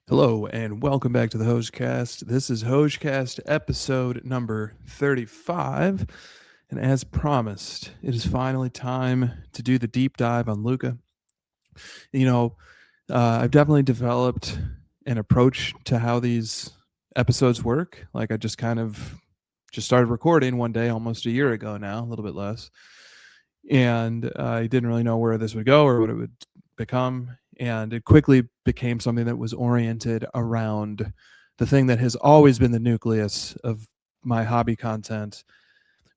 Hello and welcome back to the HOJ-Cast. This is HOJ-Cast episode number 35. And as promised, it is finally time to do the deep dive on Luka. You know, I've definitely developed an approach to how these episodes work. Like I just started recording one day almost a year ago now, a little bit less. And I didn't really know where this would go or what it would become. And it quickly became something that was oriented around the thing that has always been the nucleus of my hobby content,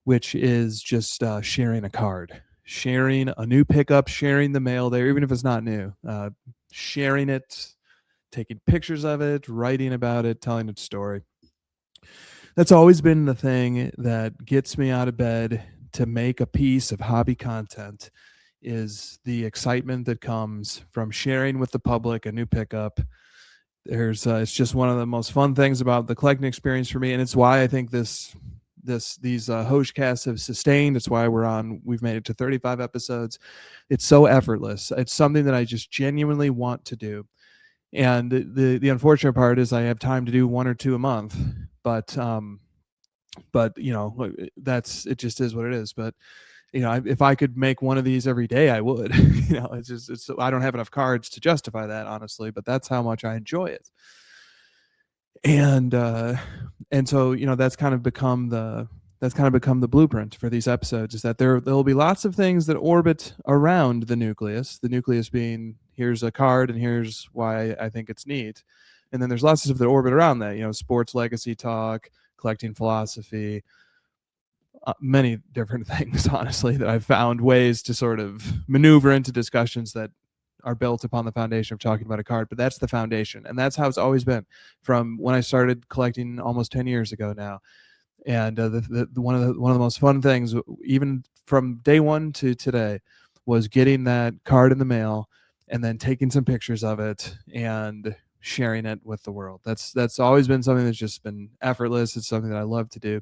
which is just sharing a card, sharing a new pickup, sharing the mail there, even if it's not new, sharing it, taking pictures of it, writing about it, telling its story. That's always been the thing that gets me out of bed to make a piece of hobby content, is the excitement that comes from sharing with the public a new pickup. It's just one of the most fun things about the collecting experience for me, and it's why I think these HOJ-Casts have sustained. It's why we've made it to 35 episodes. It's so effortless. It's something that I just genuinely want to do. And the unfortunate part is I have time to do one or two a month, but you know, it just is what it is. But you know, if I could make one of these every day, I would. You know, I don't have enough cards to justify that, honestly, but that's how much I enjoy it. And so, you know, that's kind of become the blueprint for these episodes, is that there'll be lots of things that orbit around the nucleus being, here's a card and here's why I think it's neat. And then there's lots of stuff that orbit around that, you know, sports legacy talk, collecting philosophy, many different things, honestly, that I've found ways to sort of maneuver into discussions that are built upon the foundation of talking about a card. But that's the foundation, and that's how it's always been from when I started collecting almost 10 years ago now. And one of the most fun things, even from day one to today, was getting that card in the mail and then taking some pictures of it and sharing it with the world. That's always been something that's just been effortless. It's something that I love to do.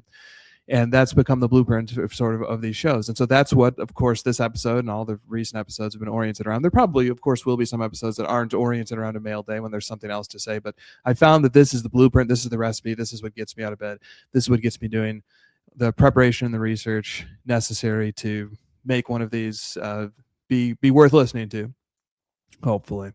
And that's become the blueprint of these shows. And so that's what, of course, this episode and all the recent episodes have been oriented around. There probably, of course, will be some episodes that aren't oriented around a mail day when there's something else to say. But I found that this is the blueprint. This is the recipe. This is what gets me out of bed. This is what gets me doing the preparation and the research necessary to make one of these be worth listening to, hopefully.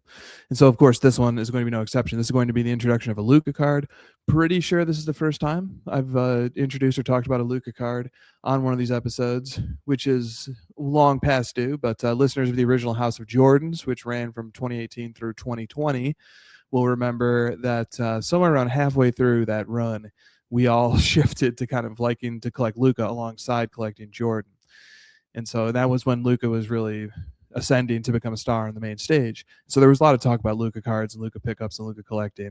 And so, of course, this one is going to be no exception. This is going to be the introduction of a Luka card. Pretty sure this is the first time I've introduced or talked about a Luka card on one of these episodes, which is long past due. But listeners of the original House of Jordans, which ran from 2018 through 2020, will remember that somewhere around halfway through that run, we all shifted to kind of liking to collect Luka alongside collecting Jordan. And so that was when Luka was really ascending to become a star on the main stage. So there was a lot of talk about Luka cards and Luka pickups and Luka collecting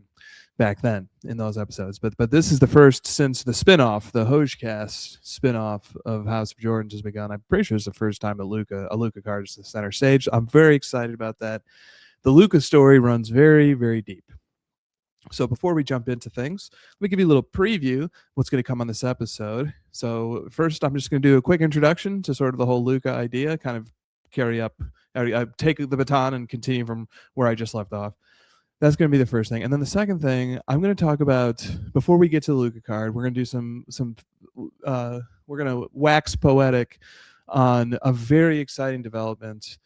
back then in those episodes. But this is the first since the spinoff, the HOJ-Cast spinoff of House of Jordans has begun. I'm pretty sure it's the first time a Luka card is the center stage. I'm very excited about that. The Luka story runs very, very deep. So before we jump into things, let me give you a little preview of what's going to come on this episode. So first, I'm just going to do a quick introduction to sort of the whole Luka idea, kind of I take the baton and continue from where I just left off. That's going to be the first thing. And then the second thing I'm going to talk about, before we get to the Luka card, we're going to do we're going to wax poetic on a very exciting development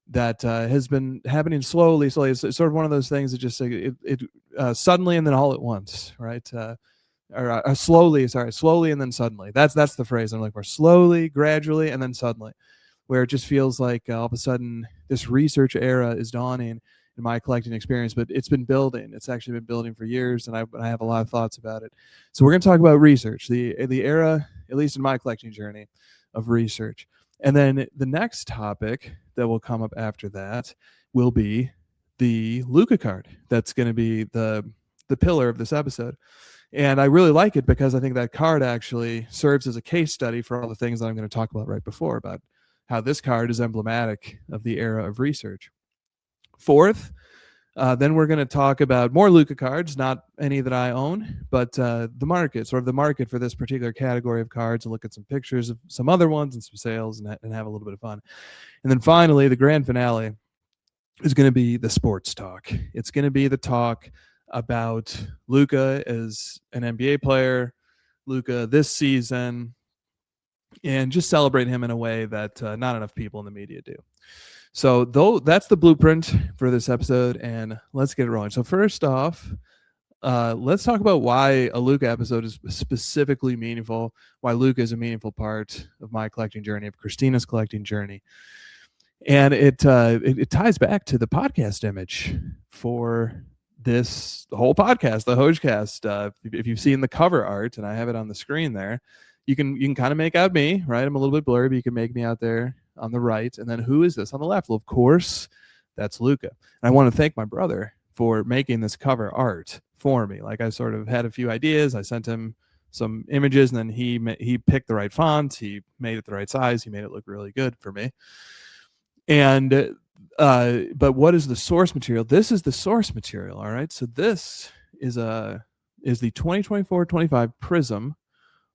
that has been happening slowly. It's sort of one of those things that just suddenly and then all at once, right? Slowly and then suddenly. That's the phrase I'm looking for. Slowly, gradually, and then suddenly, where it just feels like all of a sudden this research era is dawning in my collecting experience. But it's been building. It's actually been building for years, and I have a lot of thoughts about it. So we're going to talk about research, the era, at least in my collecting journey, of research. And then the next topic that will come up after that will be the Luka card. That's going to be the pillar of this episode. And I really like it because I think that card actually serves as a case study for all the things that I'm going to talk about right before, about how this card is emblematic of the era of research. Fourth, then we're going to talk about more Luka cards, not any that I own, but the market for this particular category of cards, and look at some pictures of some other ones and some sales and have a little bit of fun. And then finally, the grand finale is going to be the sports talk. It's going to be the talk about Luka as an NBA player, Luka this season, and just celebrate him in a way that not enough people in the media do. So that's the blueprint for this episode, and let's get it rolling. So first off, let's talk about why a Luka episode is specifically meaningful, why Luka is a meaningful part of my collecting journey, of Christina's collecting journey. And it ties back to the podcast image for this whole podcast, the HOJ-Cast. If you've seen the cover art, and I have it on the screen there, you can kind of make out me, right? I'm a little bit blurry, but you can make me out there on the right. And then who is this on the left? Well, of course, that's Luka. And I want to thank my brother for making this cover art for me. Like, I sort of had a few ideas. I sent him some images, and then he picked the right font. He made it the right size. He made it look really good for me. And but what is the source material? This is the source material. All right. So this is the 2024-25 Prism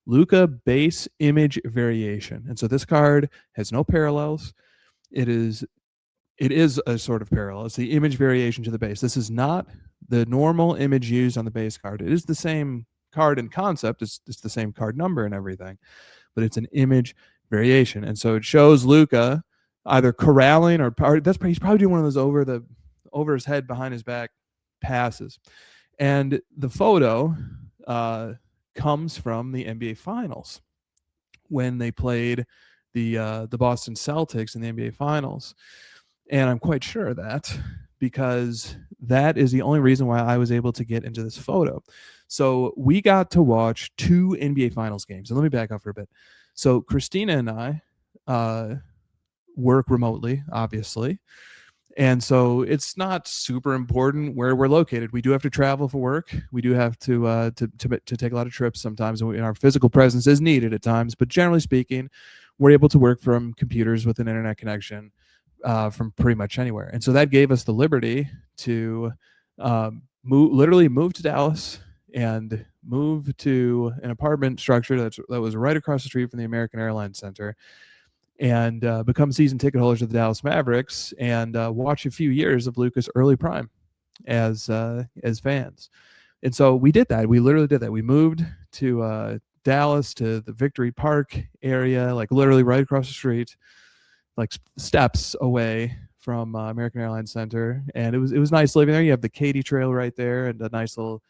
Luka base image variation. And so this card has no parallels. It is a sort of parallel. It's the image variation to the base. This is not the normal image used on the base card. It is the same card in concept. It's the same card number and everything, but it's an image variation. And so it shows Luka either corralling or he's probably doing one of those over his head, behind his back passes. And the photo comes from the NBA Finals when they played the Boston Celtics in the NBA Finals. And I'm quite sure of that, because that is the only reason why I was able to get into this photo. So we got to watch 2 NBA Finals games. And let me back up for a bit. So Christina and I work remotely, obviously. And so it's not super important where we're located. We do have to travel for work. We do have to take a lot of trips sometimes, and our physical presence is needed at times. But generally speaking, we're able to work from computers with an internet connection from pretty much anywhere. And so that gave us the liberty to literally move to Dallas and move to an apartment structure that was right across the street from the American Airlines Center, and become season ticket holders of the Dallas Mavericks, and watch a few years of Luka's early prime as fans. And so we did that. We literally did that. We moved to Dallas, to the Victory Park area, like literally right across the street, like steps away from American Airlines Center. And it was nice living there. You have the Katy Trail right there, and a nice little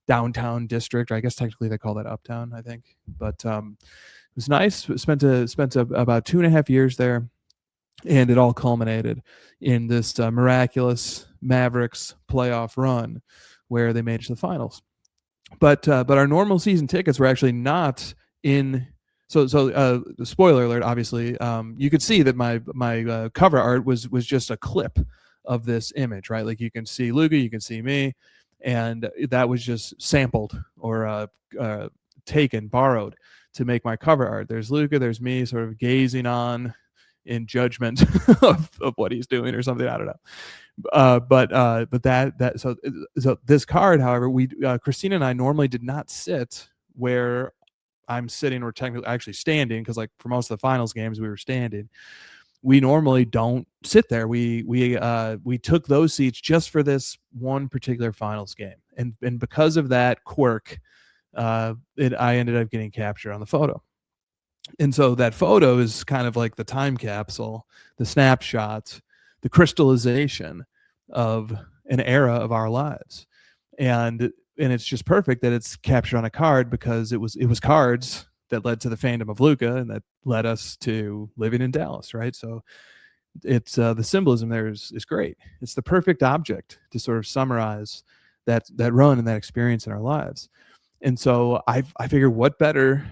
downtown district. I guess technically they call that uptown, I think. But it was nice. Spent about 2.5 years there, and it all culminated in this miraculous Mavericks playoff run where they made it to the finals. But our normal season tickets were actually not in. So spoiler alert. Obviously, you could see that my cover art was just a clip of this image, right? Like, you can see Luka, you can see me, and that was just sampled or borrowed to make my cover art. There's Luka, there's me sort of gazing on in judgment of what he's doing or something. I don't know. But so this card, however, Christina and I normally did not sit where I'm sitting, or technically actually standing, because like for most of the finals games we were standing. We normally don't sit there. We took those seats just for this one particular finals game, and because of that quirk, I ended up getting captured on the photo. And so that photo is kind of like the time capsule, the snapshot, the crystallization of an era of our lives. And it's just perfect that it's captured on a card, because it was cards that led to the fandom of Luka, and that led us to living in Dallas, right? So it's the symbolism there is great. It's the perfect object to sort of summarize that run and that experience in our lives. And so I figured, what better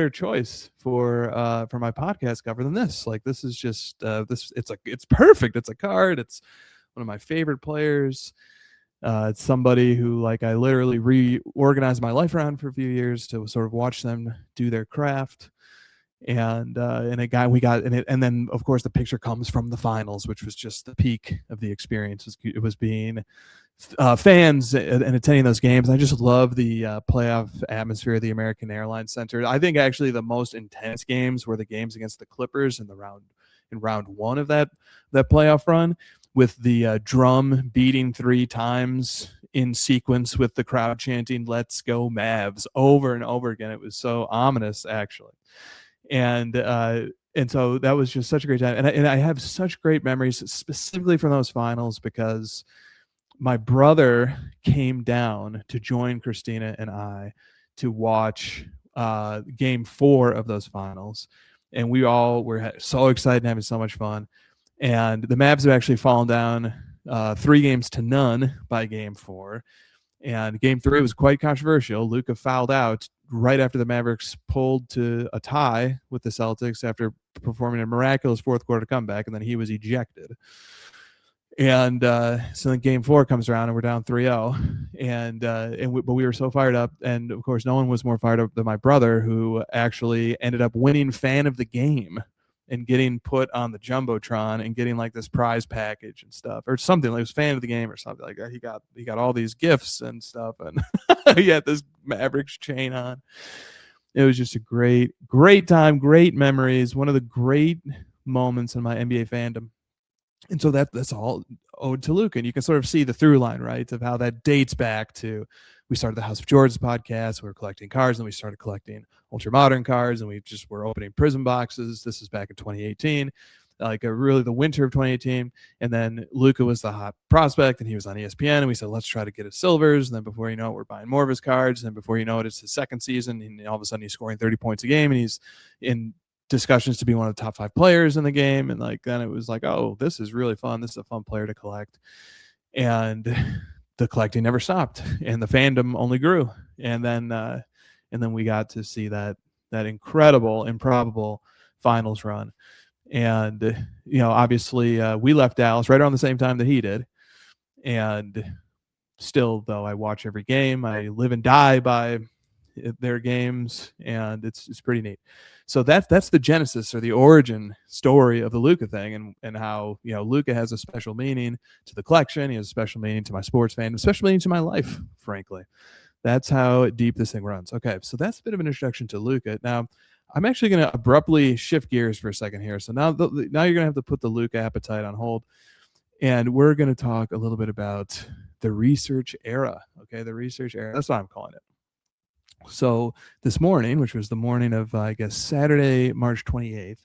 choice for my podcast cover than this? Like, this is just it's perfect. It's a card. It's one of my favorite players. It's somebody who, like, I literally reorganized my life around for a few years to sort of watch them do their craft. And then of course the picture comes from the finals, which was just the peak of the experience. It was being fans and attending those games. I just love the playoff atmosphere of the American Airlines Center. I think actually the most intense games were the games against the Clippers in round 1 of that playoff run, with the drum beating 3 times in sequence with the crowd chanting "Let's go Mavs" over and over again. It was so ominous, actually. And so that was just such a great time. And I have such great memories specifically from those finals because my brother came down to join Christina and I to watch game 4 of those finals. And we all were so excited and having so much fun. And the Mavs have actually fallen down 3-0 by game 4. And game 3 was quite controversial. Luka fouled out right after the Mavericks pulled to a tie with the Celtics after performing a miraculous fourth quarter comeback, and then he was ejected. And so then game 4 comes around and we're down 3-0. But we were so fired up. And of course, no one was more fired up than my brother, who actually ended up winning fan of the game and getting put on the Jumbotron and getting like this prize package and stuff or something. Like it was fan of the game or something like that. He got all these gifts and stuff, and he had this Mavericks chain on. It was just a great time, great memories, one of the great moments in my NBA fandom. And so that's all owed to Luka. And you can sort of see the through line, right, of how that dates back to, we started the House of Georges podcast. We were collecting cards, and we started collecting ultra modern cards, and we just were opening Prism boxes. This is back in 2018, like really the winter of 2018. And then Luka was the hot prospect, and he was on ESPN, and we said, let's try to get his silvers. And then before you know it, we're buying more of his cards. And then before you know it, it's his second season, and all of a sudden he's scoring 30 points a game, and he's in discussions to be one of the top 5 players in the game. And like then it was like, oh, this is really fun. This is a fun player to collect. And the collecting never stopped, and the fandom only grew. And then we got to see that incredible, improbable finals run. And obviously we left Dallas right around the same time that he did. And still, though, I watch every game. I live and die by their games, and it's pretty neat. So that's the genesis or the origin story of the Luka thing, and how Luka has a special meaning to the collection. He has a special meaning to my sports fan, a special meaning to my life, frankly. That's how deep this thing runs. Okay, so that's a bit of an introduction to Luka. Now, I'm actually going to abruptly shift gears for a second here. So now you're going to have to put the Luka appetite on hold, and we're going to talk a little bit about the research era. Okay, the research era. That's what I'm calling it. So this morning, which was the morning of, I guess, Saturday, March 28th,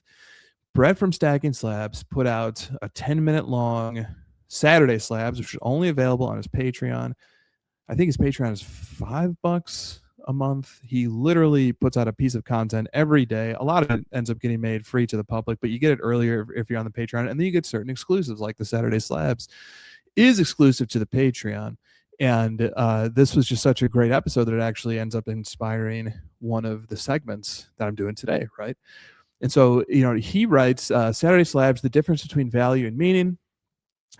Brett from Stacking Slabs put out a 10-minute long Saturday Slabs, which is only available on his Patreon. I think his Patreon is $5 a month. He literally puts out a piece of content every day. A lot of it ends up getting made free to the public, but you get it earlier if you're on the Patreon, and then you get certain exclusives, like the Saturday Slabs is exclusive to the Patreon. And this was just such a great episode that it actually ends up inspiring one of the segments that I'm doing today, right? And so, he writes Saturday Slabs, the difference between value and meaning.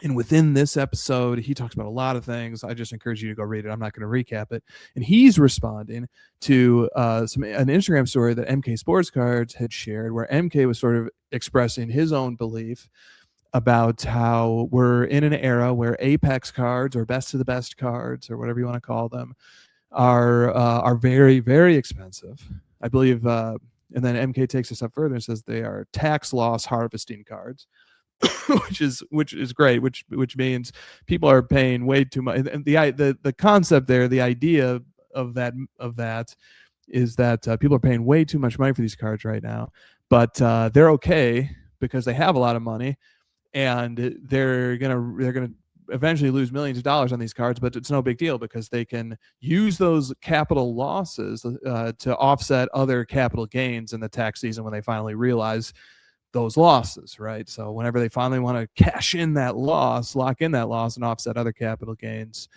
And within this episode, he talks about a lot of things. I just encourage you to go read it. I'm not going to recap it. And he's responding to an Instagram story that MK Sports Cards had shared, where MK was sort of expressing his own belief about how we're in an era where Apex cards, or best of the best cards, or whatever you want to call them, are very, very expensive. I believe, and then MK takes this up further and says they are tax loss harvesting cards, which is great, which means people are paying way too much. And the concept there, the idea of that is that people are paying way too much money for these cards right now, but they're okay because they have a lot of money. And they're gonna eventually lose millions of dollars on these cards, but it's no big deal because they can use those capital losses to offset other capital gains in the tax season when they finally realize those losses, right? So whenever they finally want to cash in that loss, lock in that loss, and offset other capital gains,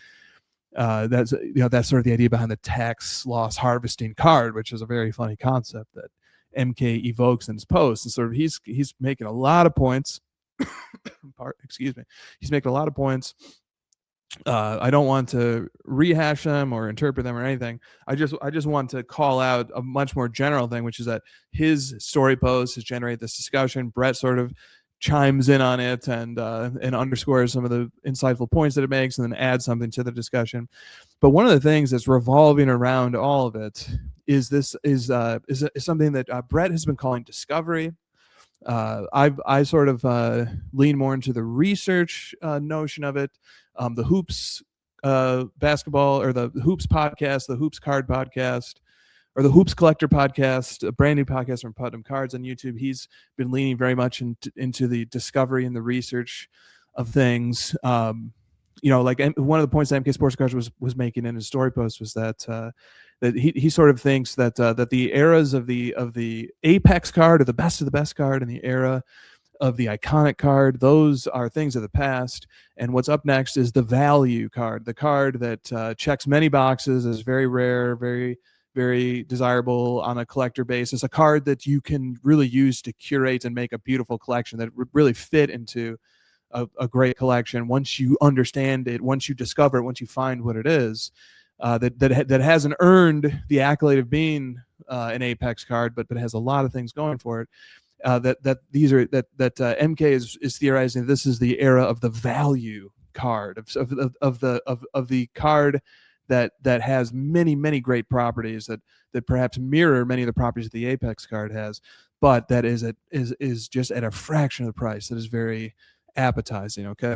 that's sort of the idea behind the tax loss harvesting card, which is a very funny concept that MK evokes in his post. And sort of he's making a lot of points. He's making a lot of points. I don't want to rehash them or interpret them or anything. I just want to call out a much more general thing, which is that his story post has generated this discussion. Brett sort of chimes in on it and underscores some of the insightful points that it makes, and then adds something to the discussion. But one of the things that's revolving around all of it is something that Brett has been calling discovery. I sort of lean more into the research notion of it. The hoops basketball or the Hoops podcast, the Hoops Card podcast, or the Hoops Collector podcast, a brand new podcast from Putnam Cards on YouTube. He's been leaning very much into the discovery and the research of things. Like one of the points that MK Sports Cards was making in his story post was that that he sort of thinks that that the eras of the Apex card, or the best of the best card, and the era of the iconic card, those are things of the past. And what's up next is the value card, the card that checks many boxes, is very rare, very, very desirable on a collector basis, a card that you can really use to curate and make a beautiful collection that really fit into a great collection once you understand it, once you discover it, once you find what it is, that hasn't earned the accolade of being an Apex card, but has a lot of things going for it. That MK is theorizing this is the era of the value card of the card that has many great properties that perhaps mirror many of the properties that the Apex card has, but that is just at a fraction of the price. That is very appetizing. Okay.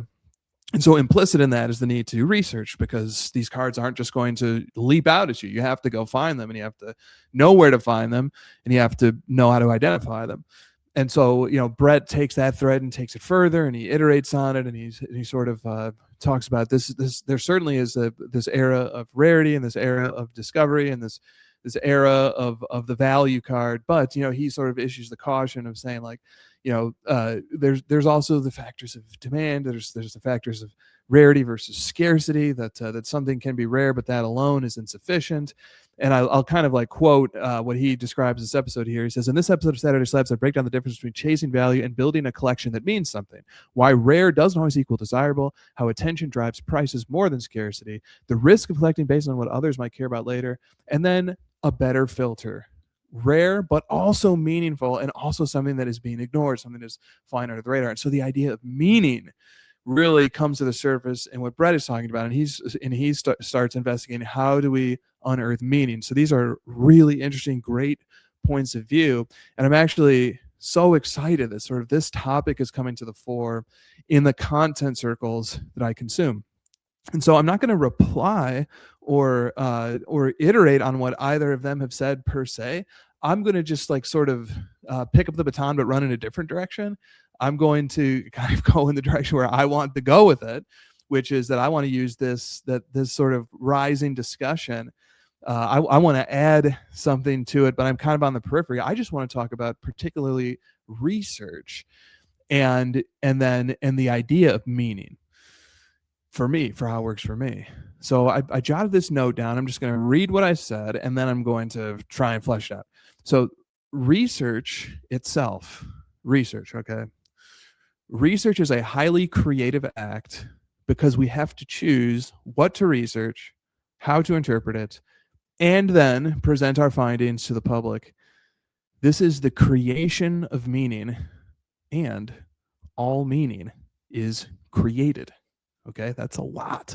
And so implicit in that is the need to do research, because these cards aren't just going to leap out at you. You have to go find them, and you have to know where to find them, and you have to know how to identify them. And so, Brett takes that thread and takes it further, and he iterates on it, and he sort of talks about this. There certainly is this era of rarity, and this era of discovery, and this era of the value card. But he sort of issues the caution of saying, like, there's also the factors of demand. There's the factors of rarity versus scarcity. That something can be rare, but that alone is insufficient. And I'll kind of like quote what he describes this episode here. He says, in this episode of Saturday Slabs, I break down the difference between chasing value and building a collection that means something. Why rare doesn't always equal desirable. How attention drives prices more than scarcity. The risk of collecting based on what others might care about later. And then a better filter. Rare, but also meaningful, and also something that is being ignored, something that is flying under the radar. And so the idea of meaning really comes to the surface in what Brett is talking about, and he starts investigating how do we unearth meaning. So these are really interesting, great points of view, and I'm actually so excited that sort of this topic is coming to the fore in the content circles that I consume. And so I'm not going to reply or iterate on what either of them have said per se. I'm going to just like sort of pick up the baton, but run in a different direction. I'm going to kind of go in the direction where I want to go with it, which is that I want to use this sort of rising discussion. I want to add something to it, but I'm kind of on the periphery. I just want to talk about particularly research and the idea of meaning for me, for how it works for me. So I jotted this note down. I'm just going to read what I said, and then I'm going to try and flesh it out. So research itself, okay? Research is a highly creative act because we have to choose what to research, how to interpret it, and then present our findings to the public. This is the creation of meaning, and all meaning is created. Okay, that's a lot.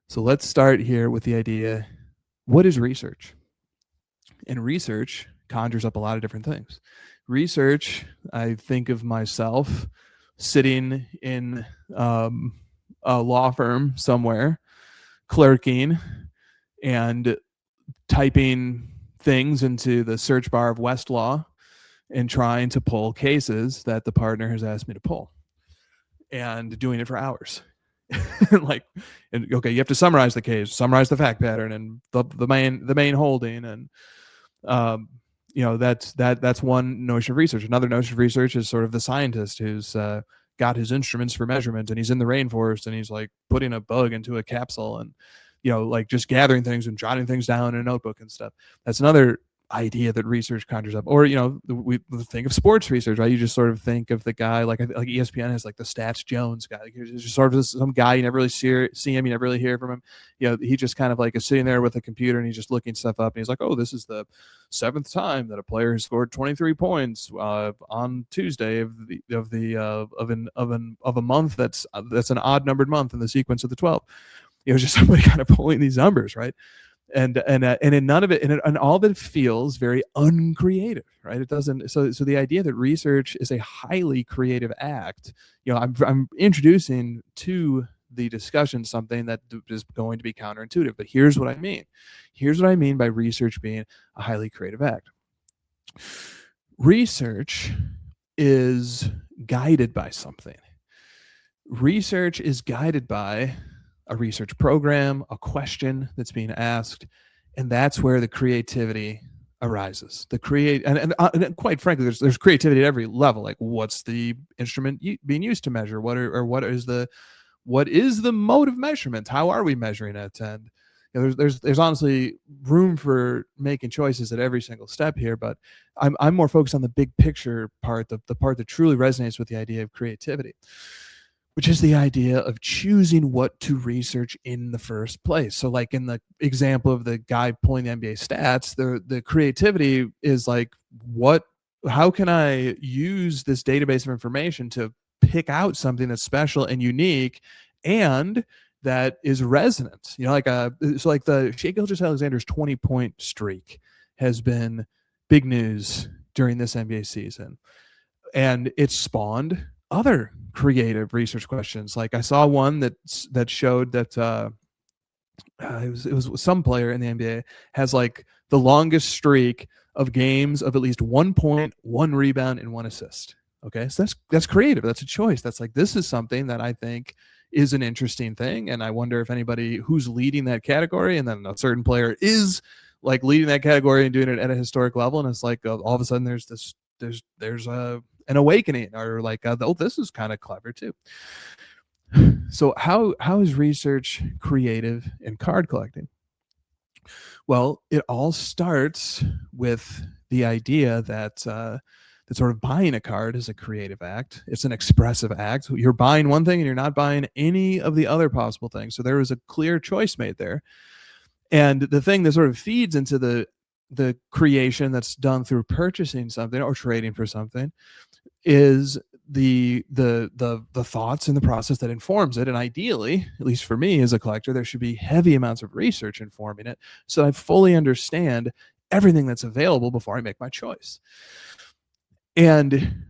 So let's start here with the idea, what is research? And research conjures up a lot of different things. Research, I think of myself sitting in a law firm somewhere, clerking and typing things into the search bar of Westlaw and trying to pull cases that the partner has asked me to pull, and doing it for hours. Okay, you have to summarize the case, summarize the fact pattern, and the main holding, and that's one notion of research. Another notion of research is sort of the scientist who's got his instruments for measurement, and he's in the rainforest, and he's like putting a bug into a capsule, and like just gathering things and jotting things down in a notebook and stuff. That's another idea that research conjures up. Or we think of sports research, right? You just sort of think of the guy like ESPN has like the Stats Jones guy. He's just sort of some guy, you never really see him, you never really hear from him. He just kind of like is sitting there with a computer, and he's just looking stuff up, and he's like, oh, this is the 7th time that a player has scored 23 points on Tuesday of a month that's an odd numbered month in the sequence of the 12. Just somebody kind of pulling these numbers, right? And in none of it, and all of it feels very uncreative, right? It doesn't. So the idea that research is a highly creative act, I'm introducing to the discussion something that is going to be counterintuitive. But here's what I mean. Here's what I mean by research being a highly creative act. Research is guided by something. Research is guided by a research program, a question that's being asked, and that's where the creativity arises. And quite frankly, there's creativity at every level. Like, what's the instrument being used to measure? What is the mode of measurement? How are we measuring it? And there's honestly room for making choices at every single step here. But I'm more focused on the big picture part, the part that truly resonates with the idea of creativity, which is the idea of choosing what to research in the first place. So like in the example of the guy pulling the NBA stats, the creativity is like, how can I use this database of information to pick out something that's special and unique and that is resonant? Like the Shai Gilgeous-Alexander's 20-point streak has been big news during this NBA season. And it's spawned other creative research questions. Like I saw one that showed that it was some player in the NBA has like the longest streak of games of at least 1 point, 1 rebound, and 1 assist. Okay, so that's creative. That's a choice. That's like, this is something that I think is an interesting thing, and I wonder if anybody who's leading that category, and then a certain player is like leading that category and doing it at a historic level, and it's like all of a sudden there's an awakening, or like this is kind of clever too. So how is research creative in card collecting? Well, it all starts with the idea that sort of buying a card is a creative act. It's an expressive act. You're buying one thing and you're not buying any of the other possible things. So there was a clear choice made there. And the thing that sort of feeds into the creation that's done through purchasing something or trading for something is the thoughts and the process that informs it. And ideally, at least for me as a collector, there should be heavy amounts of research informing it so I fully understand everything that's available before I make my choice. And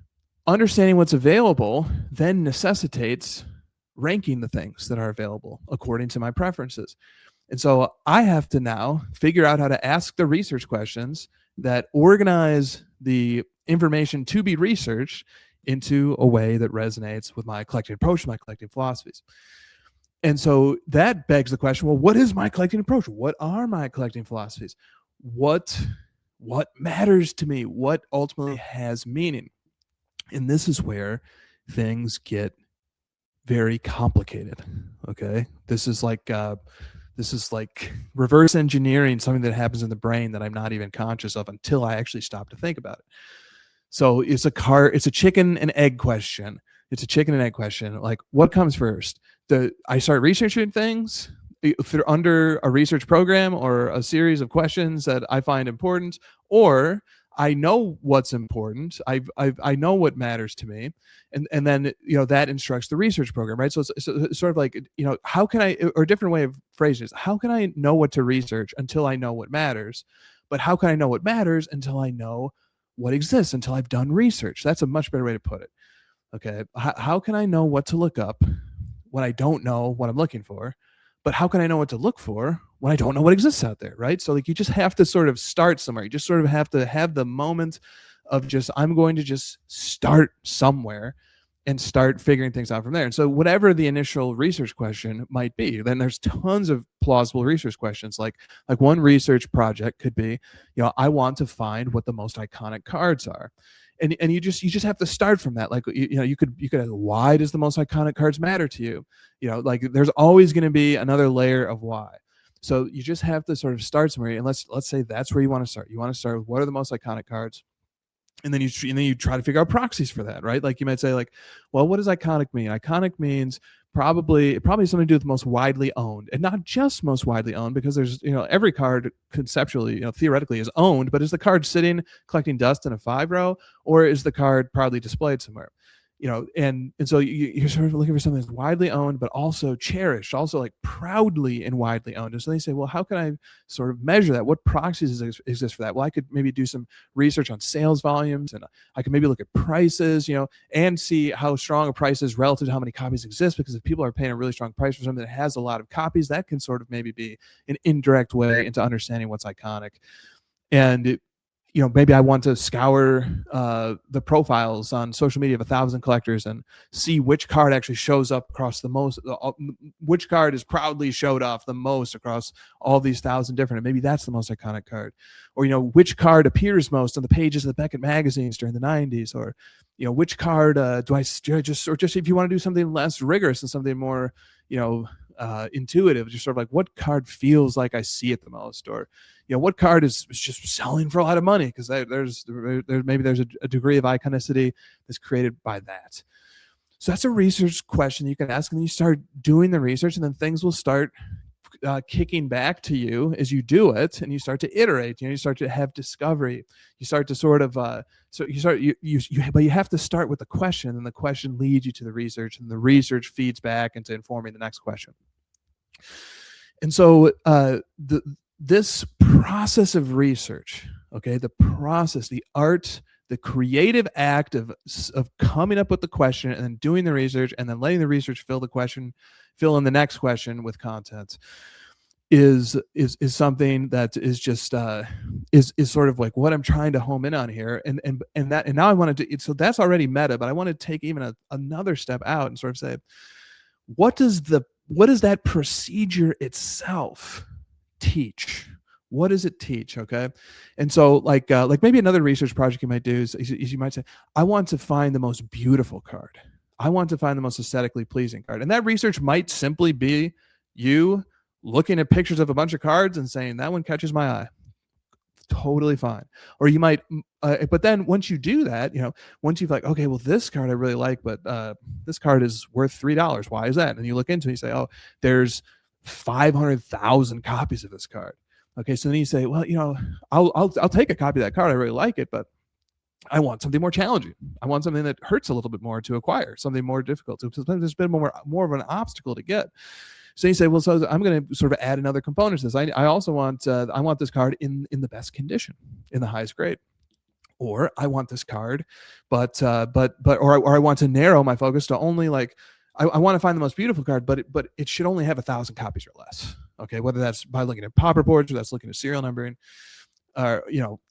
understanding what's available then necessitates ranking the things that are available according to my preferences. And so I have to now figure out how to ask the research questions that organize the information to be researched into a way that resonates with my collecting approach, my collecting philosophies. And so that begs the question, well, what is my collecting approach? What are my collecting philosophies? What matters to me? What ultimately has meaning? And this is where things get very complicated. Okay, this is like reverse engineering something that happens in the brain that I'm not even conscious of until I actually stop to think about it. So it's a chicken and egg question. It's a chicken and egg question. Like, what comes first? I start researching things if they're under a research program or a series of questions that I find important, or I know what's important. I know what matters to me, and then that instructs the research program, right? So it's sort of like how can I, or a different way of phrasing this, how can I know what to research until I know what matters, but how can I know what matters until I know what exists, until I've done research? That's a much better way to put it. Okay, how can I know what to look up when I don't know what I'm looking for? But how can I know what to look for when I don't know what exists out there, right? So like you just have to sort of start somewhere. You just sort of have to have the moment of just, I'm going to just start somewhere and start figuring things out from there. And so whatever the initial research question might be, then there's tons of plausible research questions. Like one research project could be, I want to find what the most iconic cards are. And you just have to start from that. Like, you could ask, why does the most iconic cards matter to you? Like there's always going to be another layer of why. So you just have to sort of start somewhere. And let's say that's where you want to start. You want to start with what are the most iconic cards? And then you try to figure out proxies for that, right? Like you might say like, well, what does iconic mean? Iconic means probably something to do with most widely owned, and not just most widely owned, because there's, every card conceptually, theoretically is owned, but is the card sitting collecting dust in a 5-row, or is the card proudly displayed somewhere? and so you're sort of looking for something that's widely owned, but also cherished, also like proudly and widely owned. And so they say, well, how can I sort of measure that? What proxies exist for that? Well, I could maybe do some research on sales volumes, and I could maybe look at prices, and see how strong a price is relative to how many copies exist. Because if people are paying a really strong price for something that has a lot of copies, that can sort of maybe be an indirect way into understanding what's iconic. And maybe I want to scour the profiles on social media of 1,000 collectors and see which card actually shows up across the most, which card is proudly showed off the most across all these 1,000 different, and maybe that's the most iconic card. Or, which card appears most on the pages of the Beckett magazines during the 90s, or, which card do I just, or just if you want to do something less rigorous and something more, intuitive, just sort of like what card feels like I see it the most, or what card is just selling for a lot of money because there's a degree of iconicity that's created by that. So that's a research question you can ask, and then you start doing the research, and then things will start kicking back to you as you do it, and you start to iterate. You start to have discovery. You start to sort of but you have to start with the question, and the question leads you to the research, and the research feeds back into informing the next question. And so this process of research, the process, the art, the creative act of coming up with the question and then doing the research and then letting the research fill in the next question with content is something that is just is sort of like what I'm trying to home in on here. And now I want to do it. So that's already meta, but I want to take even another step out and sort of say, what does that procedure itself teach? What does it teach? Okay. And so like maybe another research project you might do is you might say, I want to find the most beautiful card. I want to find the most aesthetically pleasing card. And that research might simply be you looking at pictures of a bunch of cards and saying that one catches my eye. Totally fine. Or you might, but then once you do that, once you've like, okay, well, this card I really like, but this card is worth $3. Why is that? And you look into it, you say, oh, there's 500,000 copies of this card. Okay, so then you say, well, I'll take a copy of that card. I really like it, but I want something more challenging. I want something that hurts a little bit more to acquire, something more difficult. So sometimes there's been more of an obstacle to get. So you say, well, so I'm going to sort of add another component to this. I also want I want this card in the best condition, in the highest grade, or I want this card, but or I want to narrow my focus to only like I want to find the most beautiful card, but it should only have 1,000 copies or less. Okay, whether that's by looking at pop reports or that's looking at serial numbering, or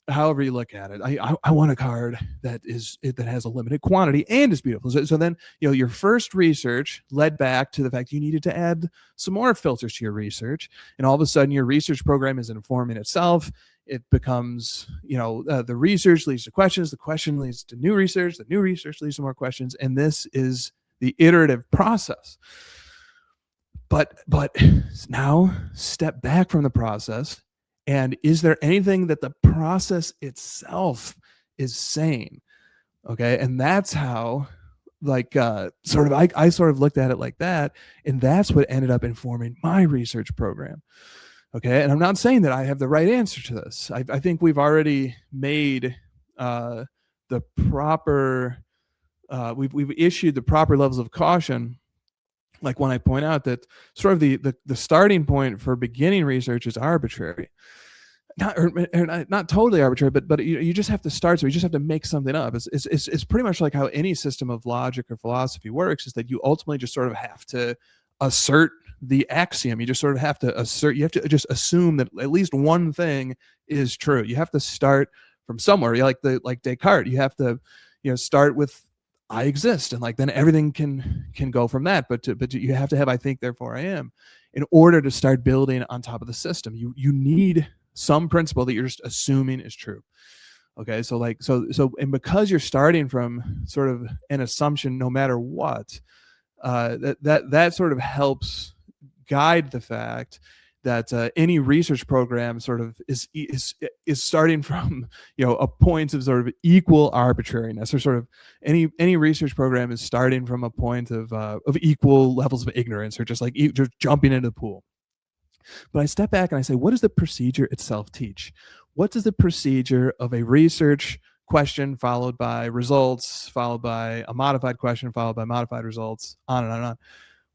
however you look at it. I want a card that has a limited quantity and is beautiful. So then your first research led back to the fact you needed to add some more filters to your research, and all of a sudden your research program is informing itself. It becomes the research leads to questions, the question leads to new research, the new research leads to more questions, and this is the iterative process. But now step back from the process. And is there anything that the process itself is saying? Okay. And that's how I sort of looked at it like that. And that's what ended up informing my research program. Okay. And I'm not saying that I have the right answer to this. I think we've already made the proper, we've issued the proper levels of caution. Like when I point out that sort of the starting point for beginning research is arbitrary, not totally arbitrary, but you just have to start. So you just have to make something up. It's pretty much like how any system of logic or philosophy works, is that you ultimately just sort of have to assert the axiom. You just sort of have to assert. You have to just assume that at least one thing is true. You have to start from somewhere. Like Descartes, you have to start with I exist, and like then everything can go from that. But you have to have I think therefore I am in order to start building on top of the system. You need some principle that you're just assuming is true. Okay, so and because you're starting from sort of an assumption, no matter what, that sort of helps guide the fact that any research program sort of is starting from a point of sort of equal arbitrariness, or sort of any research program is starting from a point of equal levels of ignorance, or just jumping into the pool. But I step back and I say, what does the procedure itself teach? What does the procedure of a research question followed by results, followed by a modified question, followed by modified results, on and on and on.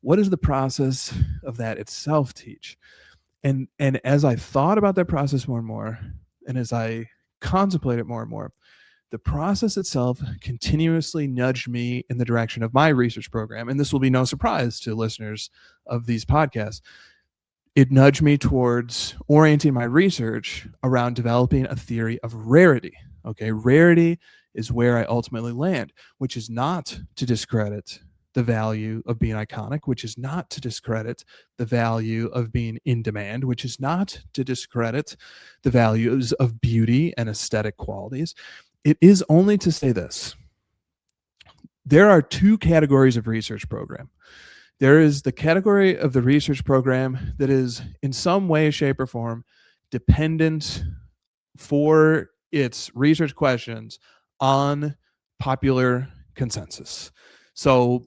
What does the process of that itself teach? And as I thought about that process more and more, and as I contemplate it more and more, the process itself continuously nudged me in the direction of my research program. And this will be no surprise to listeners of these podcasts. It nudged me towards orienting my research around developing a theory of rarity. Okay, rarity is where I ultimately land, which is not to discredit the value of being iconic, which is not to discredit the value of being in demand, which is not to discredit the values of beauty and aesthetic qualities. It is only to say this. There are two categories of research program. There is the category of the research program that is in some way, shape, or form dependent for its research questions on popular consensus. So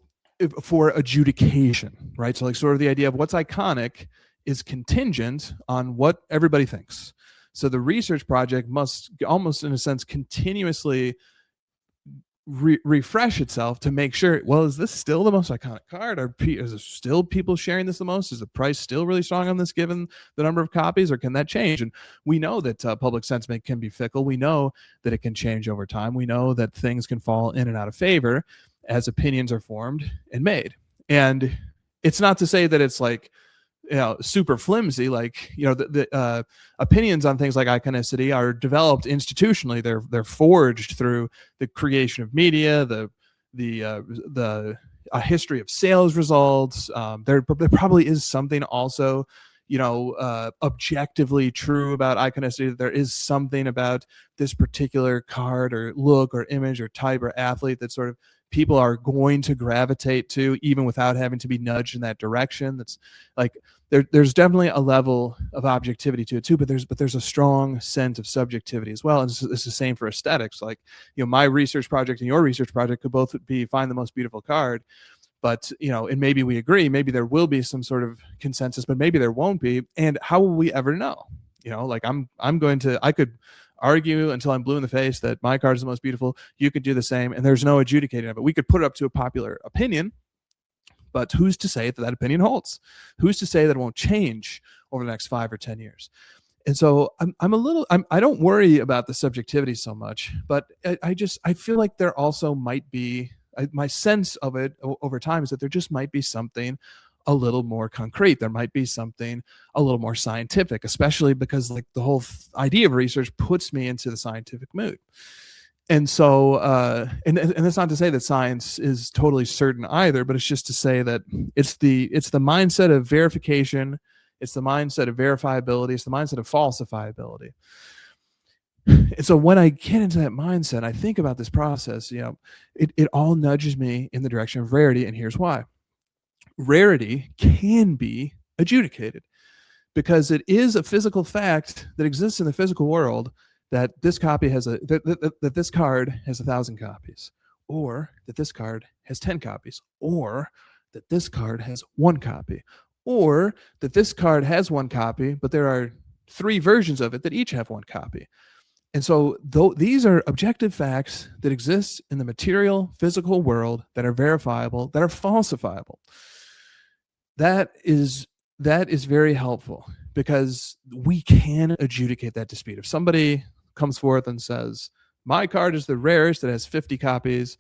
for adjudication, right? So like sort of the idea of what's iconic is contingent on what everybody thinks. So the research project must almost in a sense continuously refresh itself to make sure, well, is this still the most iconic card? Is there still people sharing this the most? Is the price still really strong on this given the number of copies, or can that change? And we know that public sentiment can be fickle. We know that it can change over time. We know that things can fall in and out of favor as opinions are formed and made. And it's not to say that it's like, super flimsy. Like, the opinions on things like iconicity are developed institutionally. They're forged through the creation of media, the history of sales results. There probably is something also, objectively true about iconicity. There is something about this particular card or look or image or type or athlete that sort of people are going to gravitate to, even without having to be nudged in that direction. That's like there's definitely a level of objectivity to it too, but there's a strong sense of subjectivity as well. And it's the same for aesthetics. Like, my research project and your research project could both be find the most beautiful card, but and maybe we agree, maybe there will be some sort of consensus, but maybe there won't be. And how will we ever know? Like I could argue until I'm blue in the face that my card is the most beautiful. You could do the same, and there's no adjudicating of it. We could put it up to a popular opinion, but who's to say that opinion holds? Who's to say that it won't change over the next 5 or 10 years? And so I don't worry about the subjectivity so much, but I feel like there also might be, my sense of it over time is that there just might be something a little more concrete. There might be something a little more scientific, especially because like the whole idea of research puts me into the scientific mood. And so, and that's not to say that science is totally certain either, but it's just to say that it's the mindset of verification. It's the mindset of verifiability. It's the mindset of falsifiability. And so when I get into that mindset, I think about this process, it all nudges me in the direction of rarity. And here's why. Rarity can be adjudicated because it is a physical fact that exists in the physical world that this copy has that this card has 1,000 copies, or that this card has 10 copies, or that this card has 1 copy, or that this card has 1 copy, but there are 3 versions of it that each have 1 copy. And so these are objective facts that exist in the material, physical world that are verifiable, that are falsifiable. That is very helpful because we can adjudicate that dispute. If somebody comes forth and says, my card is the rarest, it has 50 copies,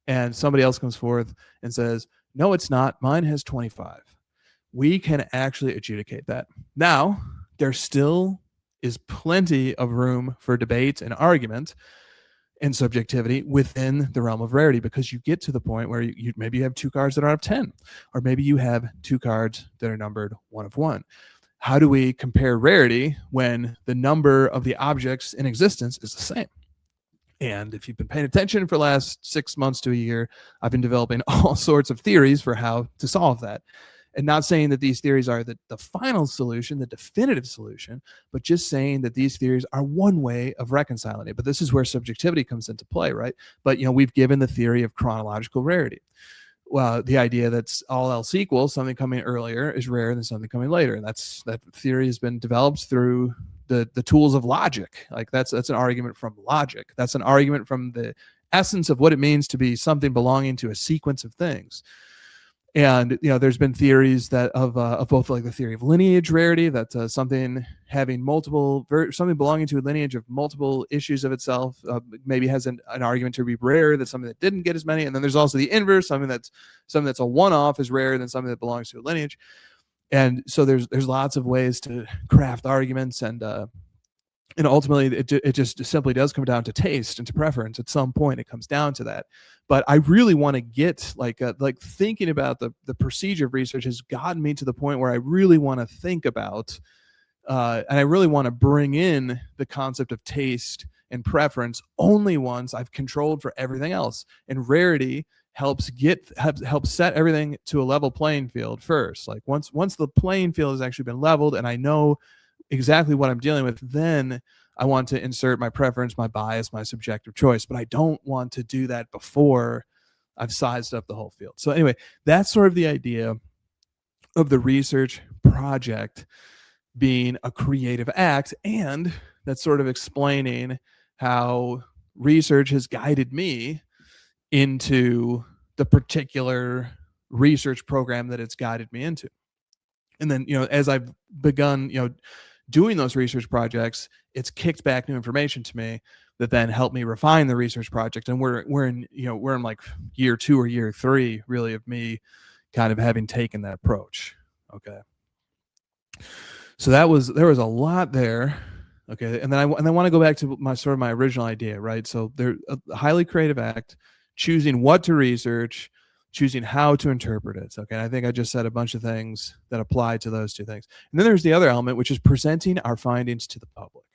and somebody else comes forth and says, no, it's not, mine has 25. We can actually adjudicate that. Now, there still is plenty of room for debate and argument and subjectivity within the realm of rarity, because you get to the point where you maybe have 2 cards that are out of 10, or maybe you have 2 cards that are numbered 1 of 1. How do we compare rarity when the number of the objects in existence is the same? And if you've been paying attention for the last 6 months to a year, I've been developing all sorts of theories for how to solve that. And not saying that these theories are the final solution, the definitive solution, but just saying that these theories are one way of reconciling it. But this is where subjectivity comes into play, right? But we've given the theory of chronological rarity. Well, the idea that's all else equal, something coming earlier is rarer than something coming later. And that theory has been developed through the tools of logic. Like that's an argument from logic. That's an argument from the essence of what it means to be something belonging to a sequence of things. And there's been theories that of both like the theory of lineage rarity, that something having something belonging to a lineage of multiple issues of itself maybe has an argument to be rare than something that didn't get as many. And then there's also the inverse, something that's a one-off is rarer than something that belongs to a lineage. And so there's lots of ways to craft arguments, and ultimately it just simply does come down to taste and to preference. At some point it comes down to that. But I really want to get like thinking about the procedure of research has gotten me to the point where I really want to think about and I really want to bring in the concept of taste and preference only once I've controlled for everything else. And Rarity helps set everything to a level playing field first. Like once the playing field has actually been leveled and I know exactly what I'm dealing with, then I want to insert my preference, my bias, my subjective choice. But I don't want to do that before I've sized up the whole field. So anyway, that's sort of the idea of the research project being a creative act, and that's sort of explaining how research has guided me into the particular research program that it's guided me into. And then, as I've begun, doing those research projects, it's kicked back new information to me that then helped me refine the research project. And we're in like year 2 or year 3 really of me kind of having taken that approach. Okay. So there was a lot there. Okay. And then I want to go back to my original idea, right? So they're a highly creative act, choosing what to research, choosing how to interpret it. Okay. I think I just said a bunch of things that apply to those two things. And then there's the other element, which is presenting our findings to the public.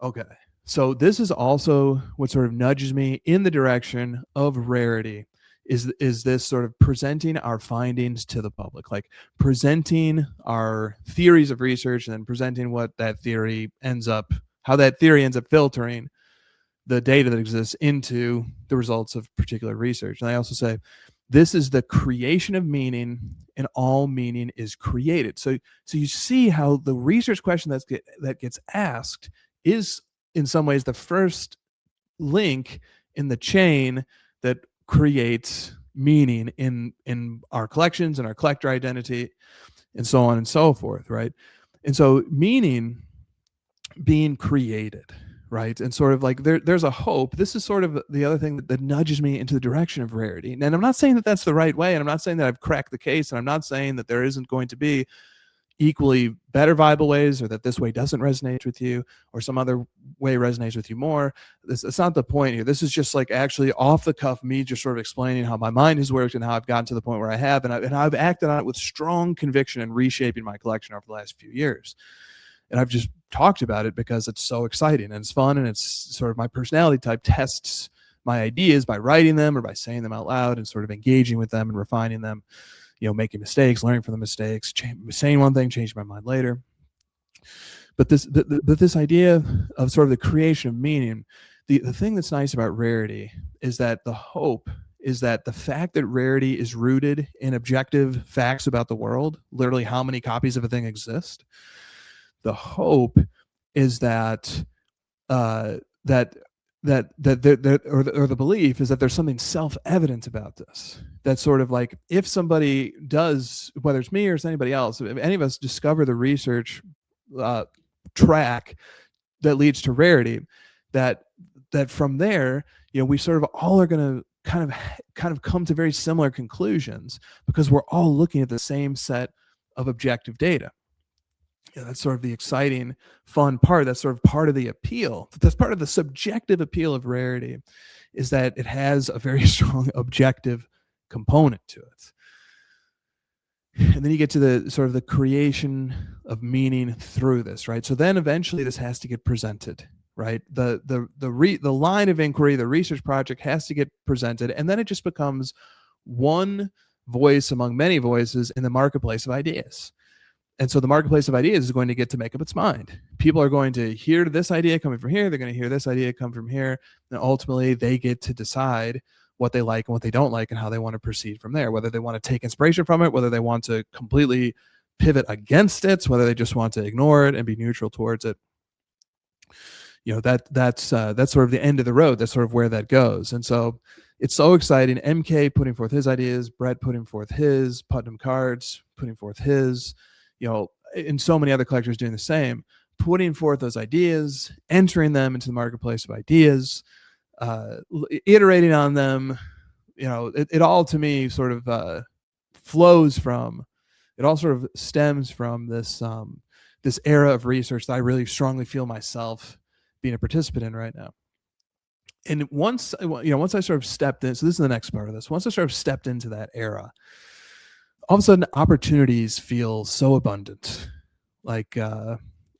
Okay. So this is also what sort of nudges me in the direction of Rarity, is this sort of presenting our findings to the public, like presenting our theories of research and then presenting how that theory ends up filtering the data that exists into the results of particular research. And I also say this is the creation of meaning, and all meaning is created. So you see how the research question that gets asked is in some ways the first link in the chain that creates meaning in our collections and our collector identity and so on and so forth, right? And so meaning being created, right? And sort of like there's a hope. This is sort of the other thing that nudges me into the direction of Rarity. And I'm not saying that that's the right way, and I'm not saying that I've cracked the case, and I'm not saying that there isn't going to be equally better viable ways, or that this way doesn't resonate with you or some other way resonates with you more. It's not the point here. This is just like actually off the cuff me just sort of explaining how my mind has worked and how I've gotten to the point where I have, and I've acted on it with strong conviction and reshaping my collection over the last few years. And I've just talked about it because it's so exciting and it's fun, and it's sort of my personality type tests my ideas by writing them or by saying them out loud and sort of engaging with them and refining them, making mistakes, learning from the mistakes, saying one thing, changing my mind later. But this idea of sort of the creation of meaning, the thing that's nice about Rarity is that the hope is that the fact that Rarity is rooted in objective facts about the world, literally how many copies of a thing exist, the hope is that the belief is that there's something self-evident about this. That's sort of like, if somebody does, whether it's me or it's anybody else, if any of us discover the research track that leads to Rarity, that from there, we sort of all are going to kind of come to very similar conclusions because we're all looking at the same set of objective data. That's sort of the exciting, fun part. That's sort of part of the appeal. That's part of the subjective appeal of Rarity, is that it has a very strong objective component to it. And then you get to the sort of the creation of meaning through this, right? So then eventually this has to get presented, right? The line of inquiry, the research project has to get presented, and then it just becomes one voice among many voices in the marketplace of ideas. And so the marketplace of ideas is going to get to make up its mind. People are going to hear this idea coming from here. They're going to hear this idea come from here. And ultimately, they get to decide what they like and what they don't like and how they want to proceed from there, whether they want to take inspiration from it, whether they want to completely pivot against it, whether they just want to ignore it and be neutral towards it. That's sort of the end of the road. That's sort of where that goes. And so it's so exciting. MK putting forth his ideas, Brett putting forth his, Putnam Cards putting forth his, and so many other collectors doing the same, putting forth those ideas, entering them into the marketplace of ideas, iterating on them. It all to me sort of flows from, it all sort of stems from this this era of research that I really strongly feel myself being a participant in right now. And once I sort of stepped in, so this is the next part of this. Once I sort of stepped into that era, all of a sudden opportunities feel so abundant. Like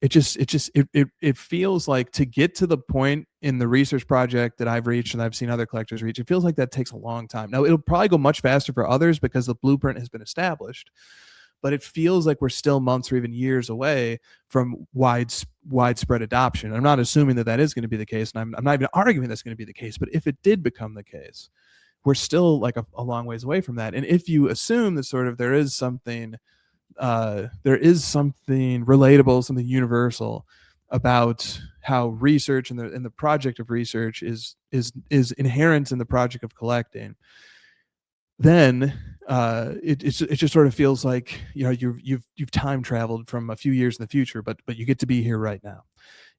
it feels like, to get to the point in the research project that I've reached and I've seen other collectors reach, it feels like that takes a long time. Now, it'll probably go much faster for others because the blueprint has been established, but it feels like we're still months or even years away from widespread adoption. I'm not assuming that is going to be the case, and I'm not even arguing that's going to be the case, but if it did become the case, we're still like a long ways away from that. And if you assume that sort of there is something relatable, something universal about how research and the project of research is inherent in the project of collecting, then it just sort of feels like you've time traveled from a few years in the future, but you get to be here right now,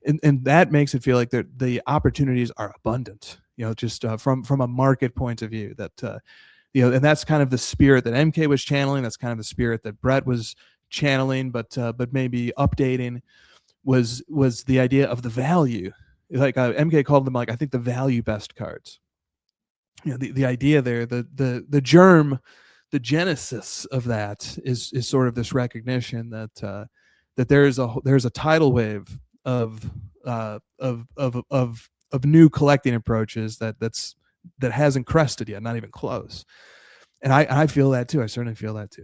and that makes it feel like the opportunities are abundant. Just from a market point of view, that and that's kind of the spirit that MK was channeling. That's kind of the spirit that Brett was channeling, but maybe updating was the idea of the value. Like MK called them, like, I think, the value best cards. The idea there, the germ, the genesis of that is sort of this recognition that there's a tidal wave of new collecting approaches that hasn't crested yet, not even close. And I feel that too. I certainly feel that too.